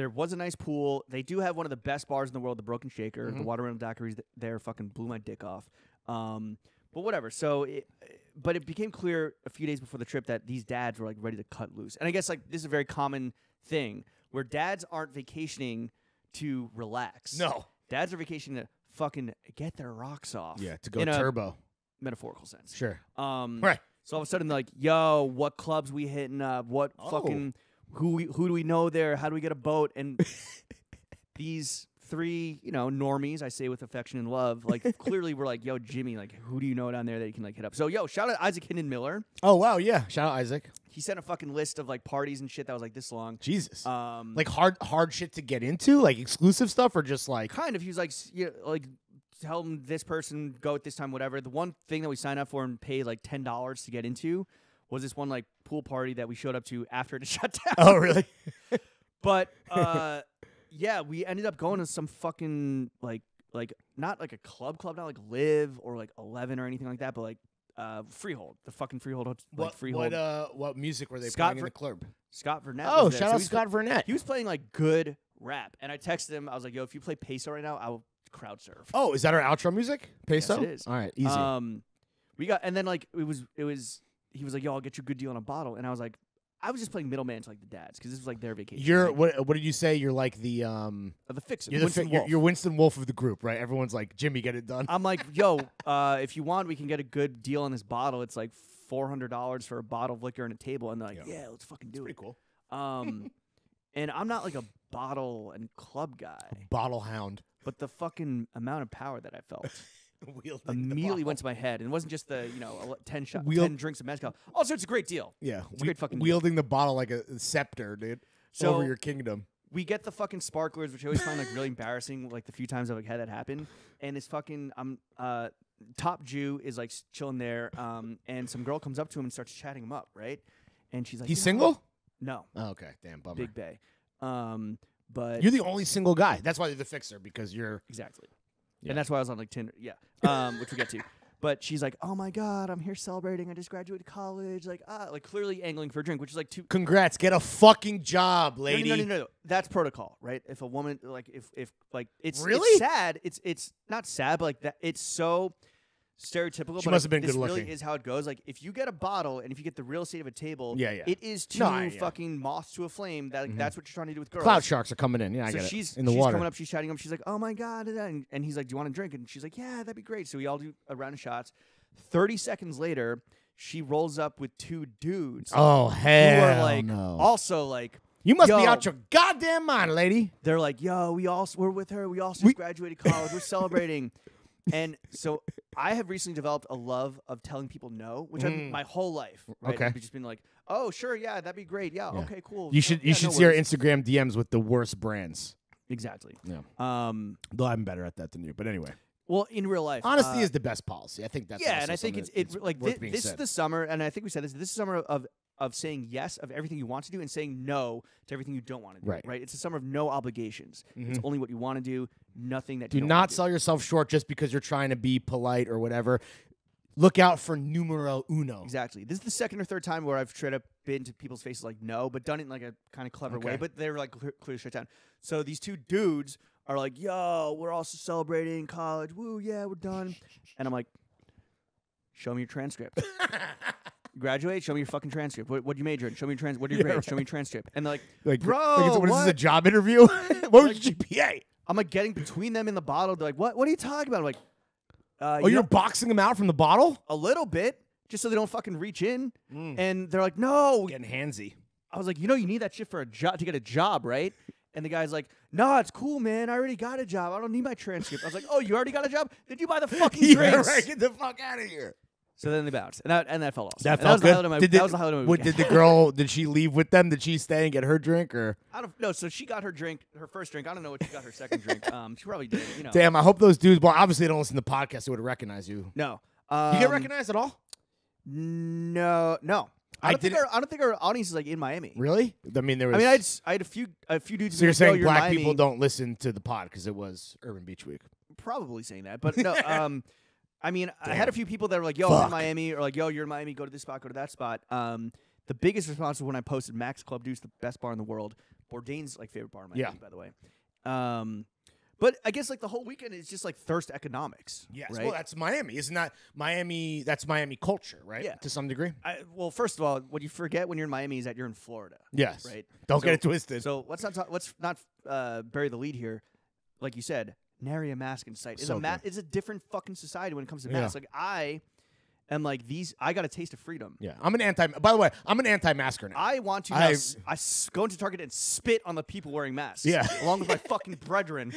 was a nice pool. They do have one of the best bars in the world, the Broken Shaker. Mm-hmm. The Watermelon Daiquiris there fucking blew my dick off. But whatever. So, but it became clear a few days before the trip that these dads were like ready to cut loose. And I guess like this is a very common thing where dads aren't vacationing to relax. No. Dads are vacationing to fucking get their rocks off. Yeah, to go in turbo. a metaphorical sense. Sure. Right. So all of a sudden, like, yo, what clubs we hitting up? What fucking who do we know there? How do we get a boat? And these 3, normies, I say with affection and love, like clearly we're like, yo, Jimmy, like, who do you know down there that you can like hit up? So yo, shout out Isaac Hinton Miller. Oh wow, yeah. Shout out Isaac. He sent a fucking list of like parties and shit that was like this long. Jesus. Um, Like hard shit to get into, like exclusive stuff, or just like kind of. He was like, tell him this person go at this time, whatever. The one thing that we signed up for and paid like $10 to get into was this one like pool party that we showed up to after it shut down. Oh really? But yeah, we ended up going to some fucking like not like a club, not like Live or like 11 or anything like that, but like Freehold, the fucking Freehold, Freehold. What music were they Scott playing in the club? Scott Vernett. Oh, was there. shout So out he's Scott Vernett. He was playing like good rap, and I texted him. I was like, "Yo, if you play Peso right now, I will crowd surf." Oh, is that our outro music? Peso? Yes, it is. All right, easy. We got, and then like it was. He was like, "Yo, I'll get you a good deal on a bottle," and I was like, I was just playing middleman to like the dads because this was like their vacation. You're like, what did you say? You're like the the fixer. You're Winston Wolf. you're Winston Wolf of the group, right? Everyone's like, "Jimmy, get it done." I'm like, yo, if you want, we can get a good deal on this bottle. It's like $400 for a bottle of liquor and a table, and they're like, yeah, let's fucking do it. Pretty cool. And I'm not like a bottle and club guy, Bottle hound. but the fucking amount of power that I felt Wielding the immediately bottle. went to my head, and it wasn't just the 10 Wheel- 10 drinks of mezcal. Also, it's a great deal. Yeah, It's a great fucking deal. wielding the bottle like a scepter, dude, So- over your kingdom. We get the fucking sparklers, which I always find like really embarrassing. Like the few times I've like, had that happen, and this fucking top Jew is like chilling there, and some girl comes up to him and starts chatting him up, right? And she's like, He's "You know single? what?" No, Oh, okay, damn bummer. Big Bay. But You're the only single guy. That's why you're the fixer, because you're exactly, Yeah. and that's why I was on like Tinder. Yeah, which we get to. But she's like, "Oh my god, I'm here celebrating. I just graduated college." Like clearly angling for a drink, which is like too. Congrats, get a fucking job, lady. No. That's protocol, right? If a woman like if like it's Really? it's sad. It's not sad, but like that. It's so stereotypical. She but must have been this good really looking. is how it goes. Like if you get a bottle and if you get the real estate of a table, Yeah. it is two No, yeah. fucking moths to a flame. That that's what you're trying to do with girls. Cloud sharks are coming in. Yeah, I So get she's it. In the she's water. coming up, she's chatting up. She's like, "Oh my god," and he's like, "Do you want a drink?" And she's like, "Yeah, that'd be great." So we all do a round of shots. 30 seconds later, she rolls up with 2 dudes Oh who hell are like no! also like. You must be Yo. out your goddamn mind, lady. They're like, yo, we're with her. We also just graduated college. We're celebrating. And so I have recently developed a love of telling people no, which I've my whole life. Right? Okay. I've just been like, oh, sure, yeah, that'd be great. Yeah, okay, cool. You should yeah, see our worries. Instagram DMs with the worst brands. Exactly. Yeah. Though I'm better at that than you. But anyway. Well, in real life, Honesty is the best policy. I think that's and I think it's like worth being this said. is the summer, and I think we said this. This is summer of saying yes of everything you want to do and saying no to everything you don't want to do. Right. It's a summer of no obligations. It's only what you want to do, nothing that Do you don't not wanna sell yourself short just because you're trying to be polite or whatever. Look out for numero uno. Exactly. This is the second or third time where I've straight up been to people's faces like no, but done it in like a kind of clever way. But they were like clearly straight down. So these two dudes are like, yo, we're also celebrating college. Woo, yeah, we're done. And I'm like, show me your transcript. Graduate, show me your fucking transcript. What you major in? Show me your transcript. What are your grades? Show me your transcript. And they're like bro, what is this, a job interview? What was your GPA? I'm like getting between them in the bottle. They're like, what are you talking about? I'm like, you're boxing them out from the bottle? A little bit, just so they don't fucking reach in. And they're like, no. Getting handsy. I was like, you need that shit for a job to get a job, right? And the guy's like, no, it's cool, man. I already got a job. I don't need my transcript. I was like, oh, you already got a job? Did you buy the fucking drinks? Right. Get the fuck out of here. So then they bounced, and that fell off. That felt good. That was the highlight of my weekend. Did the girl? Did she leave with them? Did she stay and get her drink or? I don't know. So she got her drink, her first drink. I don't know what she got her second drink. She probably did. Damn, I hope those dudes. Well, obviously they don't listen to the podcast. They would recognize you. No. You get recognized at all? No. I don't think our audience is like in Miami. Really? I mean, there was. I had a few dudes. So you're saying black Miami. people don't listen to the pod because it was Urban Beach Week? Probably saying that, but no. I mean, I had a few people that were like, yo, I'm in Miami, or like, yo, you're in Miami, go to this spot, go to that spot. The biggest response was when I posted Max Club Deuce, the best bar in the world. Bourdain's like favorite bar in Miami, by the way. But I guess like the whole weekend is just like thirst economics. Yes. Right? Well, that's Miami. Isn't that Miami? That's Miami culture, right? Yeah. To some degree. Well, first of all, what you forget when you're in Miami is that you're in Florida. Yes. Right. Don't get it twisted. So let's not bury the lead here. Like you said, nary a mask in sight. It's a different fucking society when it comes to masks. Like I am like I got a taste of freedom. Yeah. By the way, I'm an anti-masker now. I want to now go into Target and spit on the people wearing masks. Yeah. Along with my fucking brethren.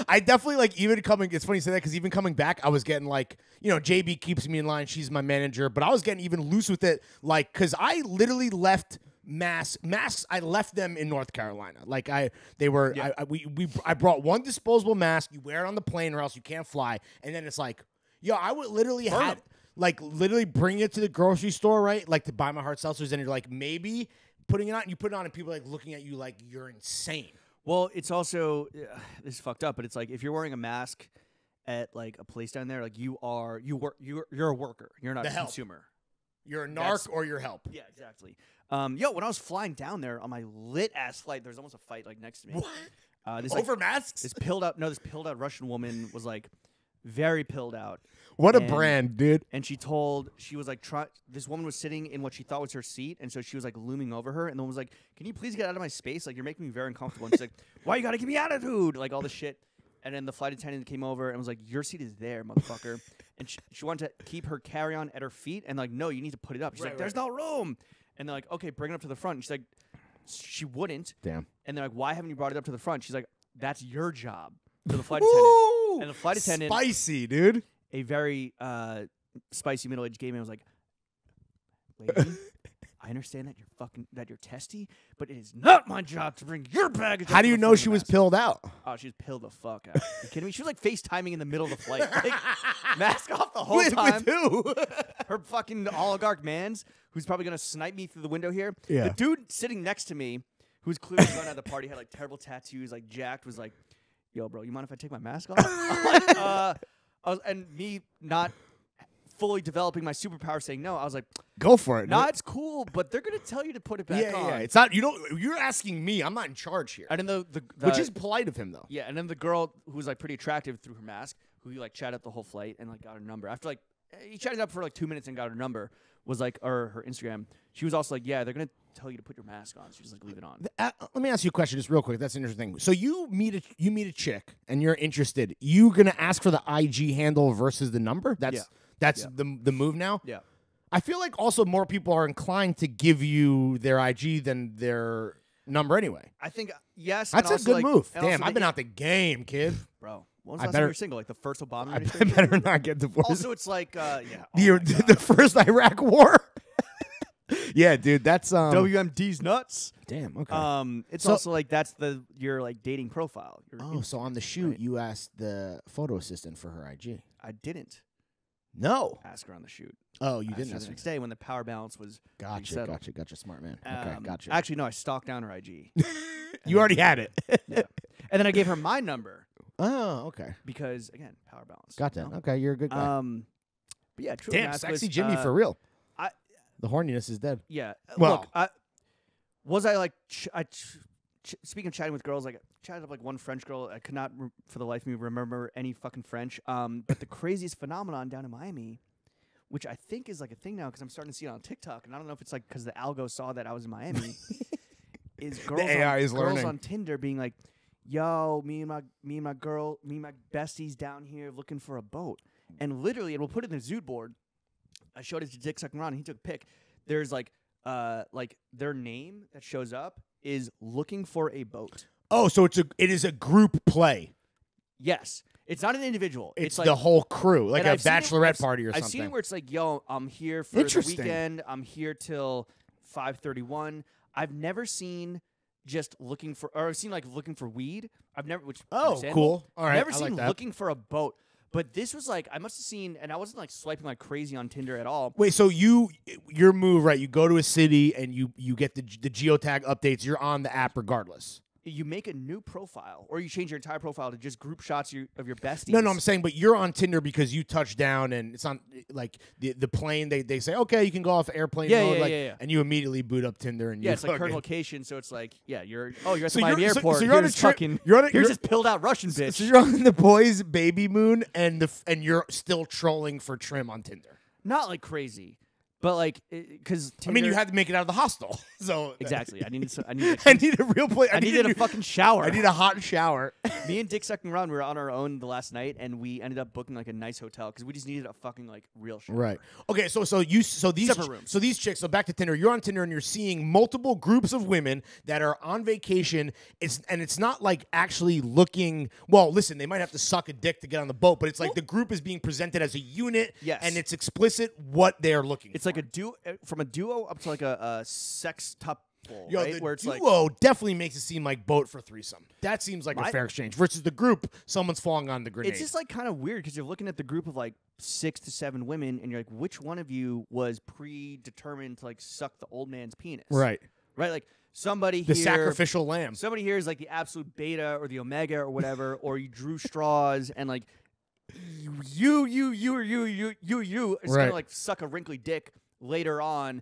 I definitely it's funny you say that because even coming back, I was getting like, JB keeps me in line. She's my manager, but I was getting even loose with it. Like, cause I literally left masks. I left them in North Carolina. Like I brought one disposable mask. You wear it on the plane or else you can't fly. And then it's like, I would literally literally bring it to the grocery store, right? Like to buy my hard seltzers, and you're like maybe putting it on, and you put it on, and people are like looking at you like you're insane. Well, it's also this is fucked up, but it's like if you're wearing a mask at like a place down there, like you're a worker. You're not a consumer. You're a narc or you're help. Yeah, exactly. When I was flying down there on my lit ass flight, there's almost a fight like next to me. What? Over masks? This pilled out Russian woman was like very pilled out. What a brand, dude. And she was like, this woman was sitting in what she thought was her seat, and so she was like looming over her, and the woman was like, can you please get out of my space? Like, you're making me very uncomfortable. And she's like, why you gotta give me attitude? Like, all this shit. And then the flight attendant came over and was like, your seat is there, motherfucker. And she wanted to keep her carry-on at her feet, and like, no, you need to put it up. She's like, there's no room. And they're like, okay, bring it up to the front. And she's like, she wouldn't. Damn. And they're like, why haven't you brought it up to the front? She's like, that's your job. To the flight attendant. And the flight attendant, spicy, dude. A very spicy middle-aged gay man was like, lady, I understand that you're testy, but it is not my job to bring your baggage. How do you know she was pilled out? Oh, she was pilled the fuck out. Are you kidding me? She was like FaceTiming in the middle of the flight. Like, mask off the whole time. With who? Her fucking oligarch mans, who's probably going to snipe me through the window here. Yeah. The dude sitting next to me, who's clearly going out the party, had like terrible tattoos, like jacked, was like, yo, bro, you mind if I take my mask off? And me not fully developing my superpower saying no, I was like, go for it. No, it's cool, but they're going to tell you to put it back on. Yeah, it's not, you're asking me. I'm not in charge here. And then which is polite of him, though. Yeah, and then the girl who was like pretty attractive through her mask, who he like chatted up the whole flight and like got her number. After like, he chatted up for like 2 minutes and got her number, was like, or her Instagram. She was also like, yeah, they're going to tell you to put your mask on. So just like leave it on. Let me ask you a question just real quick. That's an interesting thing. So you meet a chick and you're interested. You going to ask for the IG handle versus the number? That's the move now? Yeah. I feel like also more people are inclined to give you their IG than their number anyway. I think, yes. That's a good move. Damn, I've been out the game, kid. Bro, When was I the last time better- you were single? Like the first Obama I administration? better not get divorced. Also, it's like, yeah. Oh my God. the first Iraq war. Yeah, dude, that's WMD's nuts. damn. Okay. It's So- also like that's your like dating profile. So on the shoot, right. you asked the photo assistant for her IG. I didn't No. ask her on the shoot. Oh, you I asked didn't her ask the her. next day when the power balance was Gotcha, settled. gotcha, smart man. Okay, gotcha. Actually, no, I stalked down her IG. You already had it. Yeah. And then I gave her my number Oh, okay. because again, power balance. Gotcha. you know? Okay, you're a good guy. But yeah, truly Damn, masculine. sexy Jimmy for real. I- The horniness is dead. Yeah. Well- Look, was I like speaking of chatting with girls, like I chatted up like one French girl. I could not for the life of me remember any fucking French. But the craziest phenomenon down in Miami, which I think is like a thing now because I'm starting to see it on TikTok, and I don't know if it's like because the algo saw that I was in Miami, is girls AI is girls learning. on Tinder being like, "Yo, me and my besties down here looking for a boat," and literally, and we'll put it in the Zoot board. I showed it to Dick Sucking Ron, and he took a pic. There's like their name that shows up is looking for a boat. Oh, so it is a group play. Yes. It's not an individual. It's like the whole crew, like and a I've seen it- bachelorette party or I've something. seen it where it's like, yo, I'm here for the Interesting. weekend. I'm here till 5:31. I've never seen just looking for, or I've seen like looking for weed. I've never, which Oh, understandable. cool. All right, Never I seen like that. looking for a boat. But this was like, I must have seen, and I wasn't like swiping like crazy on Tinder at all. Wait, so your move, right? You go to a city and you get the geotag updates. You're on the app regardless. You make a new profile, or you change your entire profile to just group shots of your besties. No, I'm saying, but you're on Tinder because you touch down and it's on like the plane. They say, okay, you can go off airplane Yeah, mode, yeah, like, yeah. and you immediately boot up Tinder and Yeah, you it's like current fucking- location, so it's like, yeah, you're at So the Miami you're- so- airport. so you're on a here's trip- fucking, you're on a- here's you're- this pilled out Russian bitch. So you're on the Boyz Babymoon and you're still trolling for trim on Tinder. Not like crazy, but like because I mean, you had to make it out of the hostel, so exactly. I needed I need a real place. I needed a fucking shower. I need a hot shower. Me and Dick Sucking Ron, we were on our own the last night, and we ended up booking like a nice hotel because we just needed a fucking like real shower. Right. Okay. So these Separate rooms. So these chicks. So back to Tinder. You're on Tinder and you're seeing multiple groups of women that are on vacation. It's not like actually looking. Well, listen, they might have to suck a dick to get on the boat, but it's like the group is being presented as a unit. Yes. And it's explicit what they're looking. It's for. like a duo, from a duo up to like a sextuple, Yo, right? the Where it's like duo definitely makes it seem like boat for threesome. That seems like a My- fair exchange. Versus the group, someone's falling on the grenade. it's just like kind of weird because you're looking at the group of like 6 to 7 women, and you're like, which one of you was predetermined to like suck the old man's penis? right. Right. Like somebody The here. sacrificial lamb. Somebody here is like the absolute beta or the omega or whatever, or you drew straws and like you is Right. gonna like suck a wrinkly dick later on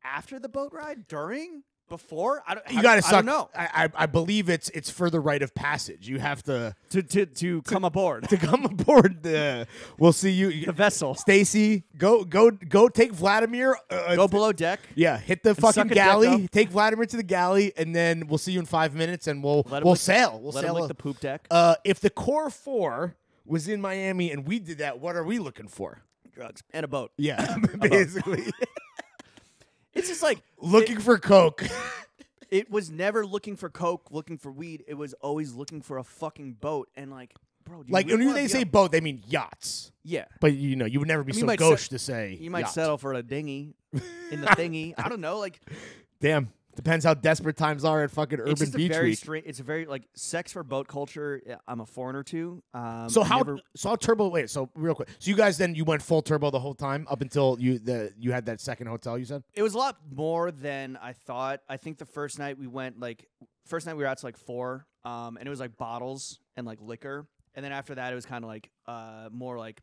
after the boat ride, during, before. You got to suck. I don't know I believe it's for the rite of passage. You have to to come aboard to come aboard. We'll see you, the vessel. Stacy. Go take Vladimir. Go below deck. Yeah, hit the fucking suck a dick galley. up. Take Vladimir to the galley, and then we'll see you in 5 minutes, and we'll Let him lick- sail. We'll Let sail. him lick the poop deck. If the core 4 was in Miami and we did that, what are we looking for? Drugs and a boat. Yeah, basically It's just like looking for coke. it was never looking for coke, looking for weed. It was always looking for a fucking boat. And like, bro, do you Like really when wanna they be say on- boat, they mean yachts. yeah. But you would never be I mean, so you might gauche set- to say You might yacht. settle for a dinghy in the thingy. I don't know. Like, Damn. Depends how desperate times are at fucking it's Urban just a Beach very Week. strange. It's a very like sex for boat culture. yeah, I'm a foreigner to. So I how never- so how turbo? Wait, so real quick. So you guys then you went full turbo the whole time up until you had that second hotel. You said. It was a lot more than I thought. I think the first night we went first night we were out to like 4, and it was like bottles and like liquor, and then after that it was kind of like more like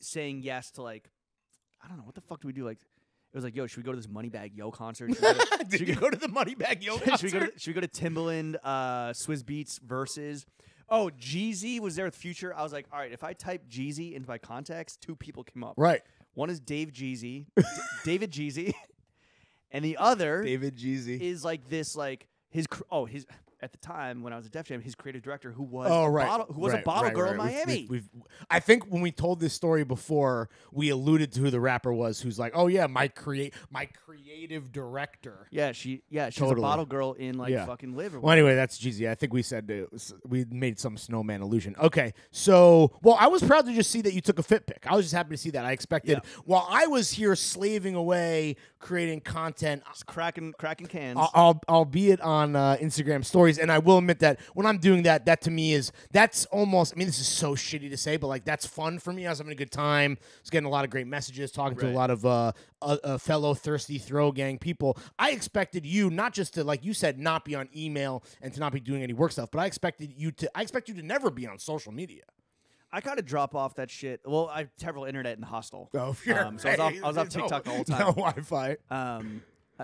saying yes to like, I don't know what the fuck do we do, like. It was like, yo, should we go to this Moneybag Yo concert? Should we go to, Did you go to the Moneybag Yo concert? should we go to Timbaland, Swizz Beats versus? Oh, Jeezy was there with Future. I was like, all right, if I type Jeezy into my contacts, 2 people came up. Right. One is David Jeezy, and the other David Jeezy. is like this, like his at the time when I was at Def Jam, his creative director, who was a bottle girl in Miami. I think when we told this story before, we alluded to who the rapper was, who's like, oh yeah, my creative director. Yeah, she's Totally. a bottle girl in fucking Live. Well, anyway, that's cheesy. I think we said we made some snowman illusion. Okay, so I was proud to just see that you took a fit pic. I was just happy to see that. I expected while I was here slaving away creating content, just cracking cans, albeit on Instagram stories. And I will admit that when I'm doing that to me that's almost. I mean, this is so shitty to say, but like that's fun for me. I was having a good time. I was getting a lot of great messages, talking to a lot of fellow thirsty throw gang people. I expected you not just to, like you said, not be on email and to not be doing any work stuff, but I expect you to never be on social media. I kind of drop off that shit. Well, I have terrible internet in the hostel. Oh, sure. So I was off TikTok the whole time. No Wi-Fi.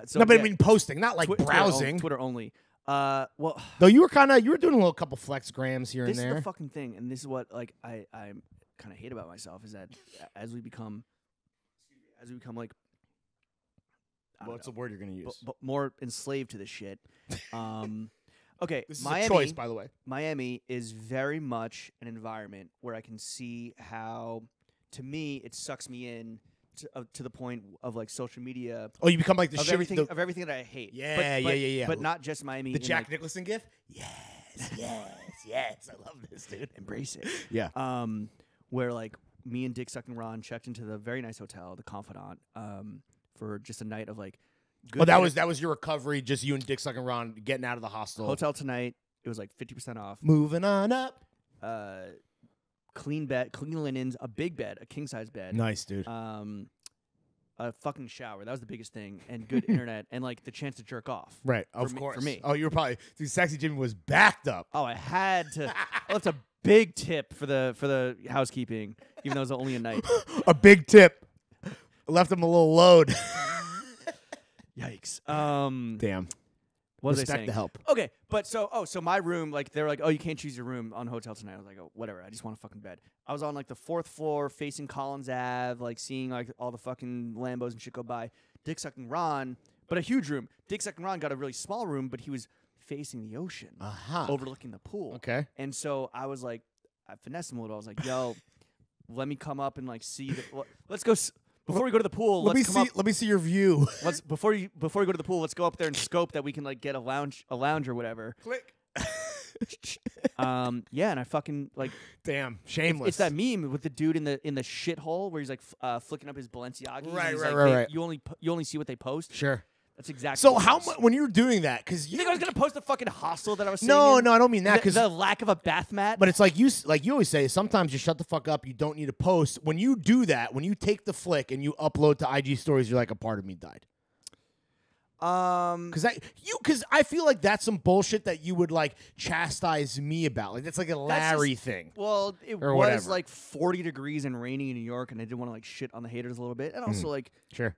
So, no, but I mean posting, not like browsing. Twitter only. Well, though you were doing a little couple flex grams here and there. This is the fucking thing, and this is what like I kind of hate about myself is that as we become like. What's the word you're gonna use? But more enslaved to this shit. Okay, this is Miami, a choice, by the way. Miami is very much an environment where I can see how, to me, it sucks me in to the point of like social media. Oh, you become like the of shit, everything of everything that I hate. Yeah. But not just Miami. The Jack Nicholson gif. Yes. I love this, dude. Embrace it. Yeah. Where like me and Dick Suck and Ron checked into the very nice hotel, the Confidant, for just a night of like. Oh, that was your recovery. Just you and Dick Suck and Ron getting out of the hostel. Hotel tonight. It was like 50% off. Moving on up. Clean bed, clean linens, a big bed, a king size bed. Nice, dude. A fucking shower. That was the biggest thing, and good internet, and like the chance to jerk off. Right, of course. For me. Oh, you were probably. Dude, Sexy Jimmy was backed up. Oh, I had to. I left a big tip for the housekeeping, even though it was only a night. A big tip. Left him a little load. Yikes. Damn. What was I Respect saying? the help. Okay, but so my room, like they're like, oh, you can't choose your room on hotel tonight. I was like, oh, whatever. I just want a fucking bed. I was on like the 4th floor, facing Collins Ave, like seeing like all the fucking Lambos and shit go by. Dick Suck and Ron, but a huge room. Dick Suck and Ron got a really small room, but he was facing the ocean, overlooking the pool. Okay. And so I was like, I finessed him a little. I was like, yo, let me come up and like see the. Let's go. Before we go to the pool, let me see your view. Before we go to the pool, let's go up there and scope that we can like get a lounge or whatever. Click. Yeah, and I fucking like. Damn, shameless. It's that meme with the dude in the shithole where he's like flicking up his Balenciaga. Right. You only see what they post. Sure. That's exactly. So how much when you were doing that? Because you think I was gonna post the fucking hostel that I was? No, I don't mean that. Because the lack of a bath mat. But it's like you always say. Sometimes you shut the fuck up. You don't need to post. When you do that, when you take the flick and you upload to IG stories, you're like, a part of me died. Because I feel like that's some bullshit that you would like chastise me about. Like that's like a Larry thing. Well, it was whatever. like 40 degrees and rainy in New York, and I didn't want to like shit on the haters a little bit, and also like sure.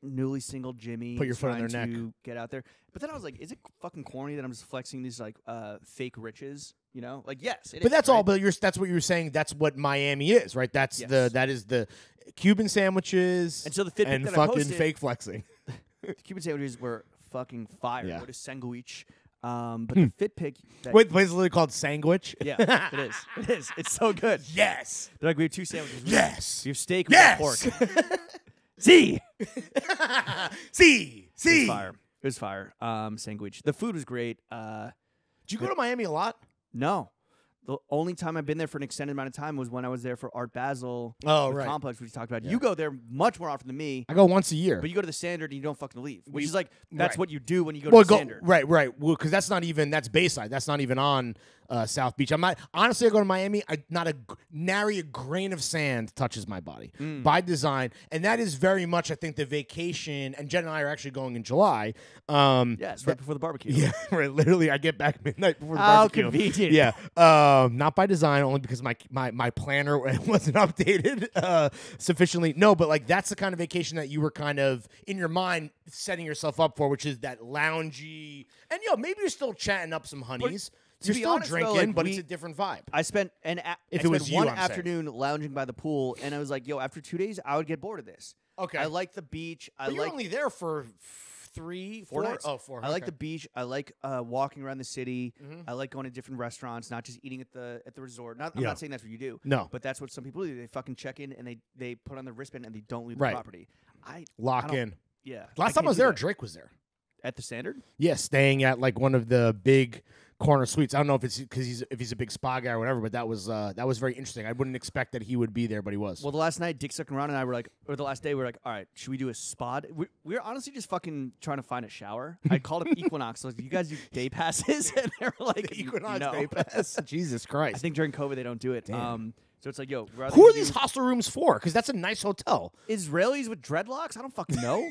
Newly single Jimmy put your foot on their trying neck to get out there. But then I was like, is it fucking corny that I'm just flexing these like fake riches? You know, like yes, it but is, that's right? all. But that's what you're saying. That's what Miami is, right? That is the Cuban sandwiches and so the fit and that fucking I posted, fake flexing. The Cuban sandwiches were fucking fire. Yeah. What is sandwich? But the fit pic. Wait, the place is literally called Sandwich. Yeah, it is. It is. It's so good. Yes. They're like, we have 2 sandwiches. Yes. We have steak. Yes. We have pork. See. See. It was fire. It was fire. Sandwich. The food was great. Did you go to Miami a lot? No. The only time I've been there for an extended amount of time was when I was there for Art Basel. Right. Complex, which we talked about. Yeah. You go there much more often than me. I go once a year. But you go to the Standard and you don't fucking leave. Which is like, that's what you do when you go to the Standard. Right. Well, because that's Bayside. That's not even on South Beach. Honestly, I go to Miami, nary a grain of sand touches my body by design. And that is very much, I think, the vacation. And Jen and I are actually going in July. Yes, right before the barbecue. Yeah, right. Literally, I get back midnight before the barbecue. How convenient. Yeah. Not by design, only because my planner wasn't updated sufficiently. No, but like that's the kind of vacation that you were kind of in your mind setting yourself up for, which is that loungy. And maybe you're still chatting up some honeys. You're still drinking, but it's a different vibe. I spent one afternoon lounging by the pool, and I was like, after 2 days, I would get bored of this. Okay. I like the beach. But you're only there for 3, 4 4? nights. Oh, 4. I like okay. the beach. I like walking around the city. Mhm. I like going to different restaurants, not just eating at the resort. I'm Yeah. not saying that's what you do. No. But that's what some people do. They fucking check in and they put on their wristband and they don't leave Right. the property. I Lock don't- in. Yeah. Last time I was there, Drake was there. At the Standard? Yeah, staying at like one of the big corner suites. I don't know if it's because he's a big spa guy or whatever, but that was very interesting. I wouldn't expect that he would be there, but he was. Well, the last night, Dick Suck and Ron and I were like, or the last day, we were like, all right, should we do a spa? We were honestly just fucking trying to find a shower. I called up Equinox. I was like, you guys do day passes? And they were like, Equinox no. Day Pass. Jesus I Christ. think during COVID, they don't do it. Damn. So it's like, yo, we're Who are these hostel rooms for? Because that's a nice hotel. Israelis with dreadlocks? I don't fucking know.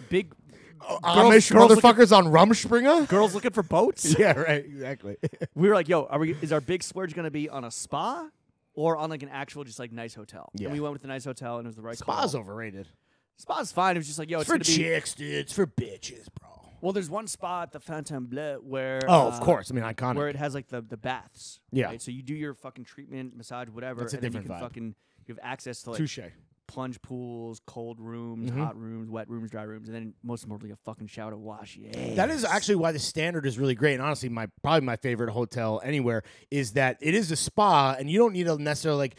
Big Amish motherfuckers on Rumspringa? girls looking for boats? Yeah, right. Exactly. We were like, yo, is our big splurge going to be on a spa or on like an actual just like nice hotel? Yeah. And we went with the nice hotel and it was the right Spa's call. overrated. Spa's fine. It was just like, yo, It's it's for gonna be. chicks, dude. It's for bitches, bro. Well, there's one spot at the Fontainebleau where. Oh, of course. I mean, iconic. Where it has like the baths. Yeah. Right? So you do your fucking treatment, massage, whatever. That's a and then different you can vibe. fucking you have access to like Touche. plunge pools, cold rooms, Mhm. hot rooms, wet rooms, dry rooms, and then most importantly a fucking shower to wash. Yeah. That is actually why the Standard is really great. And honestly, probably my favorite hotel anywhere is that it is a spa, and you don't need to necessarily like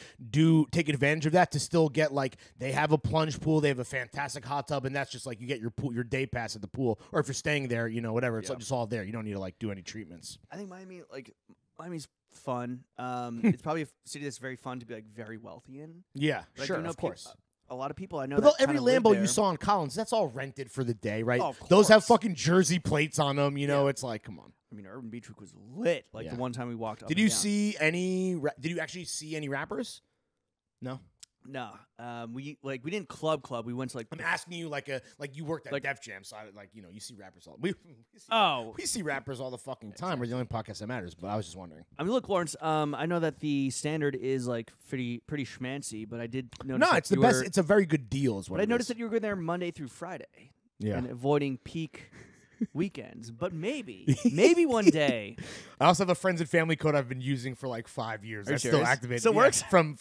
take advantage of that to still get like they have a plunge pool, they have a fantastic hot tub, and that's just like you get your day pass at the pool, or if you're staying there, whatever, it's just all there. You don't need to like do any treatments. I think Miami's fun. It's probably a city that's very fun to be like very wealthy in. Yeah, Like, sure, you know, of course. A lot of people I know. But that every kinda live Lambo there. you saw in Collins, that's all rented for the day, right? Oh, of Those have course. fucking Jersey plates on them. Yeah. It's like, come on. I mean, Urban Beach Week was lit. Like the Yeah. one time we walked up. Did and you down. see any? Did you actually see any rappers? No. No. We didn't club. We went to like. I'm asking you like you worked at Like- Def Jam, so you see rappers all. We see rappers all the fucking time. We're the only podcast that matters. But I was just wondering. I mean, look, Lawrence. I know that the Standard is like pretty schmancy, but I did notice. No, that it's the you best. were- It's a very good deal. Is what But I it noticed is. that you were going there Monday through Friday. Yeah. And avoiding peak weekends. But maybe one day. I also have a friends and family code I've been using for like 5 years. Are you That's still serious? activated. Still Yeah, works? From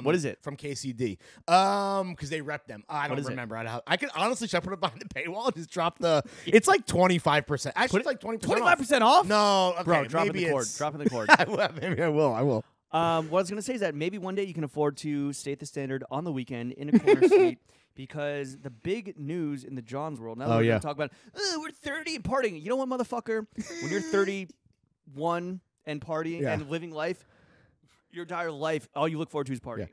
What is it? From KCD. Because they rep them. I What don't is it? remember. I could honestly, should I put it behind the paywall and just drop the? It's like 25%. Actually, it's like 20%. 25% off? No, okay, Bro, dropping maybe the cord. it's- Dropping the cord. Maybe I will. What I was going to say is that maybe one day you can afford to stay at the Standard on the weekend in a corner suite because the big news in the Johns world, now that Oh, we're yeah. going to talk about, we're 30 and partying. You know what, motherfucker? When you're 31 and partying Yeah. and living life, your entire life, all you look forward to is partying.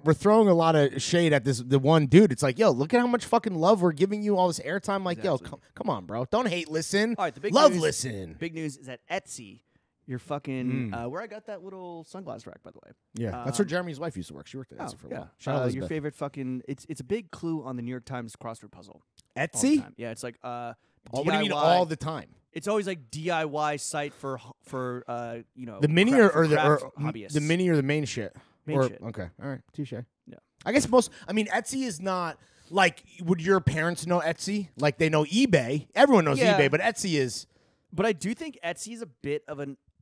We're throwing a lot of shade at the one dude. It's like, yo, look at how much fucking love we're giving you, all this airtime. Like, Exactly. yo, come on, bro. Don't hate, listen. All right, the big love, news, listen. Big news is that Etsy, your fucking, where I got that little sunglass rack, by the way. Yeah, that's where Jeremy's wife used to work. She worked at Etsy for a while. Shout out your Elizabeth. favorite fucking, it's a big clue on the New York Times crossword puzzle. all the Etsy? time. Yeah, it's like Oh, what do you mean DIY. all the time? It's always like DIY site for The mini or craft the hobbyists. the mini or the main shit? Main Or- shit. Okay, all right, touche. Yeah. I guess Etsy is not like. Would your parents know Etsy? Like they know eBay. Everyone knows Yeah. eBay, but Etsy is But I do think Etsy is a bit of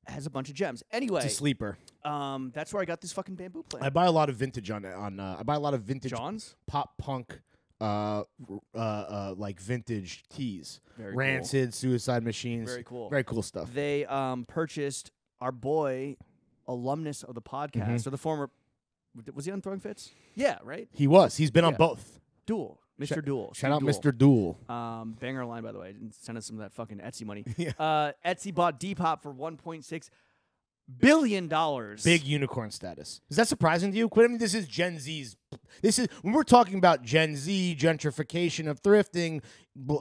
has a bunch of gems. Anyway, it's a sleeper. that's where I got this fucking bamboo plant. I buy a lot of vintage I buy a lot of vintage John's? pop punk like vintage tees. Very Rancid, Suicide Machines. Very cool. Very cool stuff. They purchased our boy, alumnus of the podcast, or the former. Was he on Throwing Fits? Yeah, right. He was. He's been on Yeah. both. Duel, Mr. Duel. Shout out Duel. Mr. Duel. Banger line, by the way. And send us some of that fucking Etsy money. Yeah. Etsy bought Depop for $1.6 billion. Big unicorn status. Is that surprising to you? I mean, this is Gen Z's. This is when we're talking about Gen Z, gentrification of thrifting,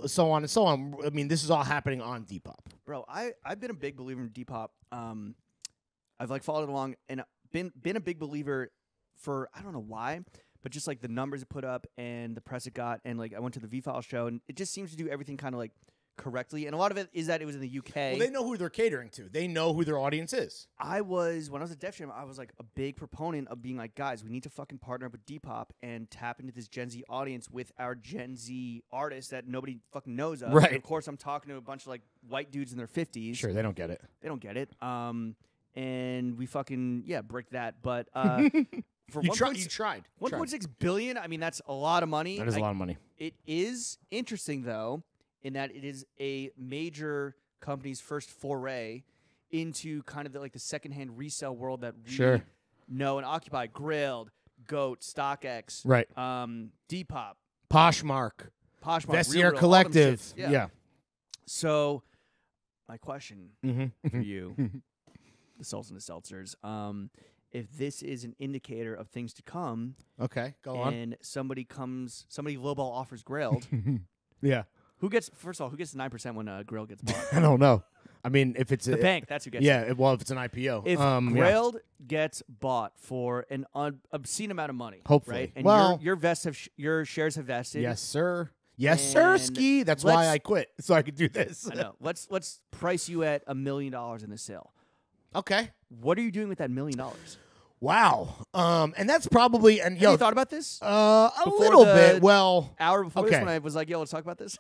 so on and so on. I mean, this is all happening on Depop. Bro, I've been a big believer in Depop. I've like followed along and been a big believer for I don't know why, but just like the numbers it put up and the press it got, and like I went to the V-File show and it just seems to do everything kind of like correctly. And a lot of it is that it was in the UK. Well, they know who they're catering to. They know who their audience is. when I was at Def Jam, I was like a big proponent of being like, guys, we need to fucking partner up with Depop and tap into this Gen Z audience with our Gen Z artists that nobody fucking knows of. Right. And of course, I'm talking to a bunch of like white dudes in their 50s. Sure, they don't get it. They don't get it. And we fucking bricked that. But For You tried. 1.6 billion. I mean, that's a lot of money. That is a lot of money. It is interesting though, in that it is a major company's first foray into kind of the secondhand resale world that we know and occupy. Grilled, Goat, StockX, right? Depop, Poshmark, Vestiaire Real, Collective. Yeah. So, my question for you, Mm-hmm. the Salts and the Seltzers, if this is an indicator of things to come, okay, go on. And somebody lowball offers Grilled, yeah. who gets the 9% when a Grill gets bought? I don't know. I mean, if it's the bank, that's who gets it. Yeah, if it's an IPO. If Grilled gets bought for an obscene amount of money, hopefully, right? And well, your shares have vested. Yes, sir. Yes, sir, Ski. That's why I quit, so I could do this. I know. Let's price you at $1 million in the sale. Okay. What are you doing with that $1 million? Wow. And that's probably Have you thought about this? A little bit. Well, hour before this, when I was like, "Yo, let's talk about this."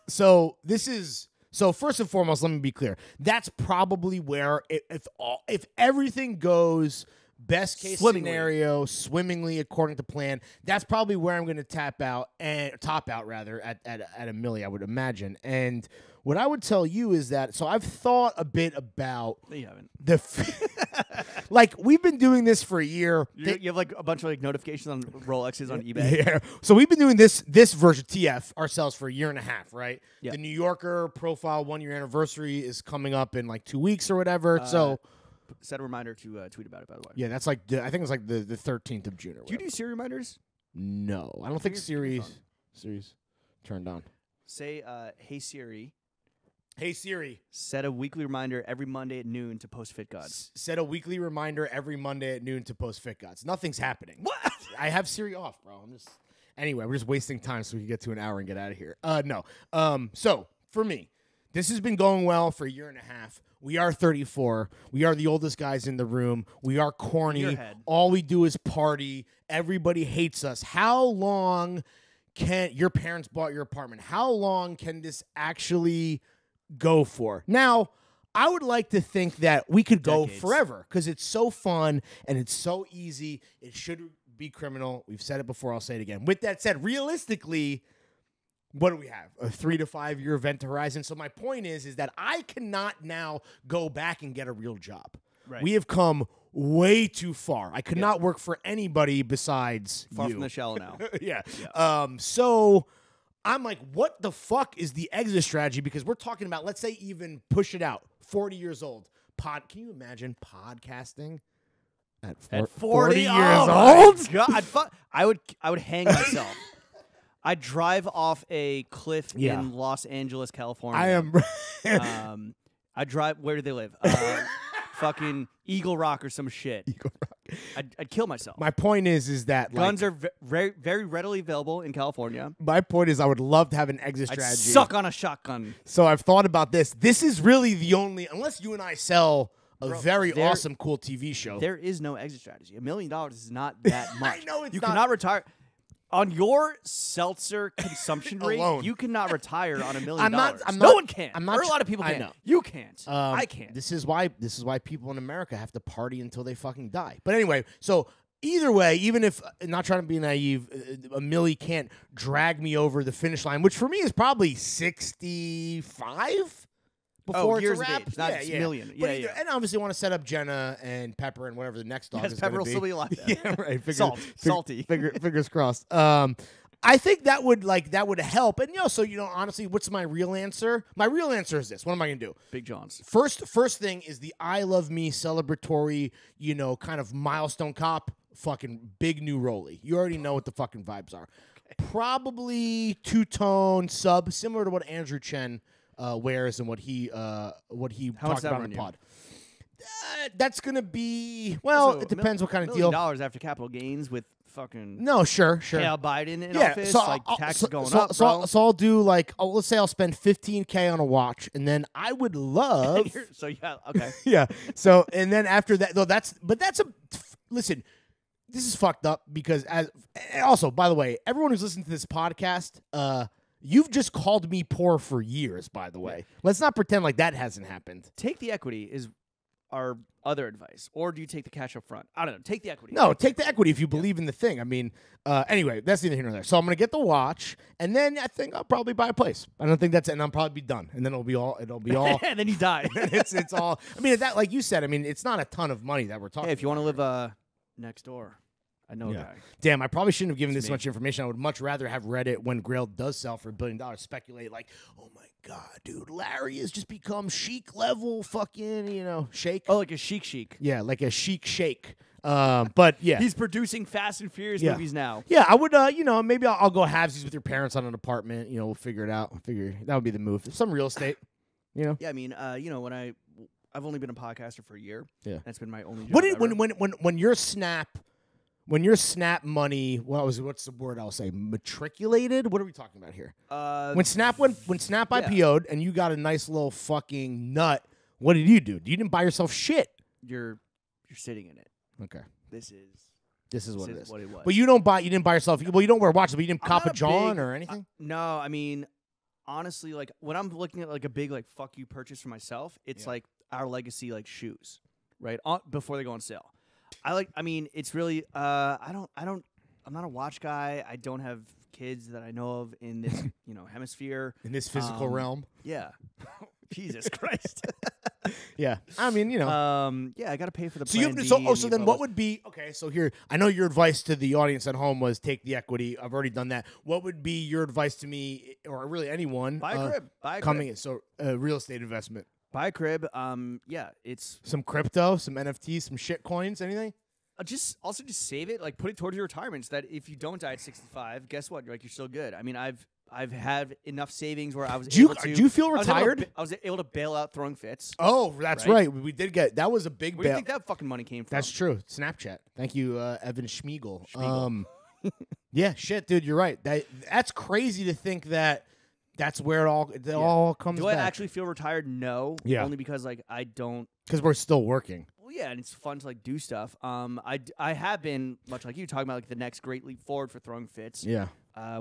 So first and foremost, let me be clear. That's probably where if everything goes best case scenario, swimmingly according to plan, that's probably where I'm going to top out at $1 million, I would imagine. And what I would tell you is that, so I've thought a bit about. No, you haven't. We've been doing this for a year. You have a bunch of notifications on Rolexes on eBay. Yeah. So we've been doing this version TF ourselves for a year and a half, right? Yeah. The New Yorker profile 1 year anniversary is coming up in 2 weeks or whatever. So set a reminder to tweet about it, by the way. yeah, that's I think it's the 13th of June or whatever. Do you do Siri reminders? No, I don't think Siri's turned on. Say, hey Siri. Hey Siri, set a weekly reminder every Monday at noon to post Fit Gods. Set a weekly reminder every Monday at noon to post Fit Gods. Nothing's happening. What? I have Siri off, bro. Anyway, we're just wasting time so we can get to an hour and get out of here. No. So for me, this has been going well for a year and a half. We are 34. We are the oldest guys in the room. We are corny. All we do is party. Everybody hates us. How long can your parents bought your apartment? How long can this actually go for? Now, I would like to think that we could go forever because it's so fun and it's so easy. It should be criminal. We've said it before. I'll say it again. With that said, realistically, what do we have? A 3 to 5 year event horizon. So my point is that I cannot now go back and get a real job. Right. We have come way too far. I could not work for anybody besides far you. From the shallow now. Yeah. So I'm like, what the fuck is the exit strategy? Because we're talking about, let's say, even push it out, 40 years old. Can you imagine podcasting at 40 years old? God, I would hang myself. I'd drive off a cliff in Los Angeles, California. I'd drive. Where do they live? Fucking Eagle Rock or some shit. Eagle Rock. I'd kill myself. My point is that guns are very, very readily available in California. My point is, I would love to have an exit strategy. I'd suck on a shotgun. So I've thought about this. This is really the only, unless you and I sell a very awesome, cool TV show. There is no exit strategy. $1 million is not that much. I know it's you not. cannot retire. On your seltzer consumption rate, alone. You cannot retire on $1 million. No one can. Or a lot of people can. I know. You can't. I can't. This is why people in America have to party until they fucking die. But anyway, so either way, even if not trying to be naive, a milli can't drag me over the finish line, which for me is probably 65. Before years it's a wrap. Of age, not million. Yeah. And obviously want to set up Jenna and Pepper and whatever the next dog is Pepper going will to be. still be alive. Yeah, right. Salty. Fingers crossed. I think that would help. And honestly, what's my real answer? My real answer is this. What am I going to do? Big John's. First thing is the I Love Me celebratory, kind of milestone cop, fucking big new rollie. You already know what the fucking vibes are. Okay. Probably two-tone sub, similar to what Andrew Chen wears and what he talked about in the pod. That's gonna be it depends what kind of deal. $1 million after capital gains with fucking sure. Kyle Biden in office, taxes going up. So I'll do let's say I'll spend $15,000 on a watch, and then I would love. Okay. Yeah. So and then after that, though, listen. This is fucked up because also, by the way, everyone who's listening to this podcast, you've just called me poor for years, by the way. Let's not pretend like that hasn't happened. Take the Equity is our other advice, or do you take the cash up front? I don't know. Take the equity. No, take the equity if you believe in the thing. I mean, anyway, that's neither here nor there. So I'm gonna get the watch, and then I think I'll probably buy a place. I don't think and I'll probably be done, and then it'll be all. And then you die. it's all. I mean, that like you said. I mean, it's not a ton of money that we're talking. Hey, if you want to live next door, I know a guy. Damn, I probably shouldn't have given this much information. I would much rather have read it when Grail does sell for $1 billion. Speculate like, oh my god, dude, Larry has just become chic level fucking, shake. Oh, like a chic. Yeah, like a chic shake. But yeah, he's producing Fast and Furious movies now. Yeah, I would. Maybe I'll go halvesies with your parents on an apartment. We'll figure it out. That would be the move. Some real estate. Yeah, I mean, when I've only been a podcaster for a year. Yeah, that's been my only job. When your Snap money, what's the word I'll say? Matriculated? What are we talking about here? When Snap IPO'd and you got a nice little fucking nut, what did you do? You didn't buy yourself shit. You're sitting in it. Okay. This is what it is. What it was. But you didn't buy yourself. Well, you don't wear watches, but you didn't cop a John or anything. No, I mean, honestly, like when I'm looking at like a big like fuck you purchase for myself, it's like our legacy like shoes, right? Before they go on sale. It's really I'm not a watch guy. I don't have kids that I know of in this, hemisphere. In this physical realm. Yeah. Jesus Christ. Yeah. I mean, I got to pay for the plan B. So then what would be, okay, so here, I know your advice to the audience at home was take the equity. I've already done that. What would be your advice to me, or really anyone? Buy a crib. Coming in. So real estate investment. Buy a crib. It's some crypto, some NFTs, some shit coins, anything? Just save it, like put it towards your retirement so that if you don't die at 65, guess what? You're still good. I mean, I've had enough savings where I was able to. Do you feel retired? I was able to bail out throwing fits. Oh, that's right. We did get that was a big. Where do you think that fucking money came from? That's true. Snapchat. Thank you, Evan Schmiegel. Yeah, shit, dude. You're right. That's crazy to think that. That's where it all comes back. Do I actually feel retired? No. Yeah. Only because I don't. Because we're still working. Well, yeah, and it's fun to do stuff. I have been much like you talking about the next great leap forward for throwing fits. Yeah.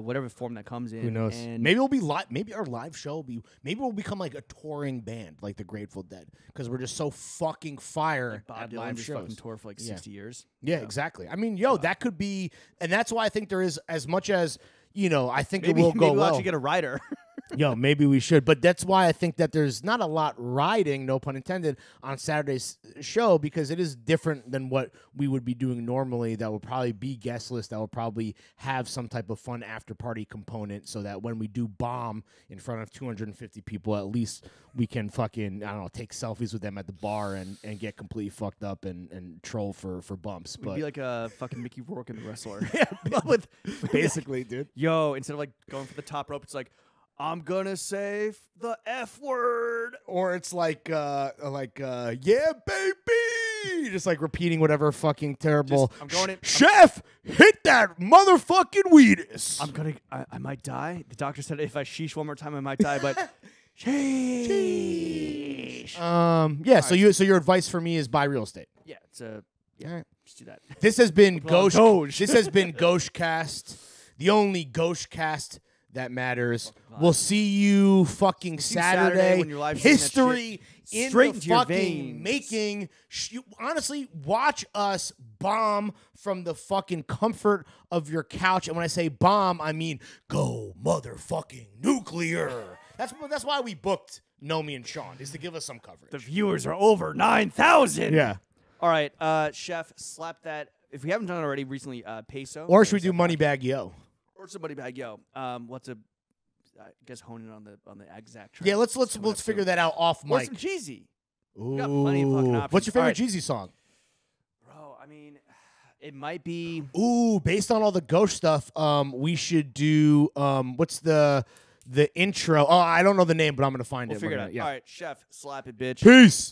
Whatever form that comes in. Who knows? And maybe we'll be maybe our live show will be. Maybe we'll become like a touring band, like the Grateful Dead, because we're just so fucking fire Bob at Dylan live just shows. fucking tour for 60 years. Yeah, exactly. I mean, that could be, and that's why I think there is as much as I think maybe, it will go maybe we'll well. actually get a rider. Maybe we should. But that's why I think that there's not a lot riding, no pun intended, on Saturday's show, because it is different than what we would be doing normally. That will probably be guest list. That will probably have some type of fun after party component, so that when we do bomb in front of 250 people, at least we can fucking, I don't know, take selfies with them at the bar and get completely fucked up and troll for bumps. We'd be like a fucking Mickey Rourke and the Wrestler. with basically, dude. Instead of going for the top rope, it's like, I'm gonna say the F word, or it's like yeah, baby, just like repeating whatever fucking terrible. Chef, hit that motherfucking wheatus. I might die. The doctor said if I sheesh one more time, I might die. But sheesh. Yeah. So your advice for me is buy real estate. Yeah. It's a all right. Just do that. This has been Ghost. This has been Ghostcast, the only Ghostcast that matters. We'll see you fucking Saturday. When you're live history in straight the into your fucking veins. making. Honestly, watch us bomb from the fucking comfort of your couch. And when I say bomb, I mean go motherfucking nuclear. That's why we booked Nomi and Sean, is to give us some coverage. The viewers are over 9,000. Yeah. All right, Chef, slap that. If we haven't done it already recently, peso. Or should we do Moneybag Yo? Or somebody bag yo. I guess hone in on the exact track. Yeah, let's figure that out off mic. Or some Jeezy. We got plenty of fucking options. What's your favorite Jeezy song? Bro, I mean, it might be. Based on all the Ghost stuff, we should do what's the intro? Oh, I don't know the name, but I'm gonna find it. We'll figure it out. Yeah. All right, Chef, slap it, bitch. Peace.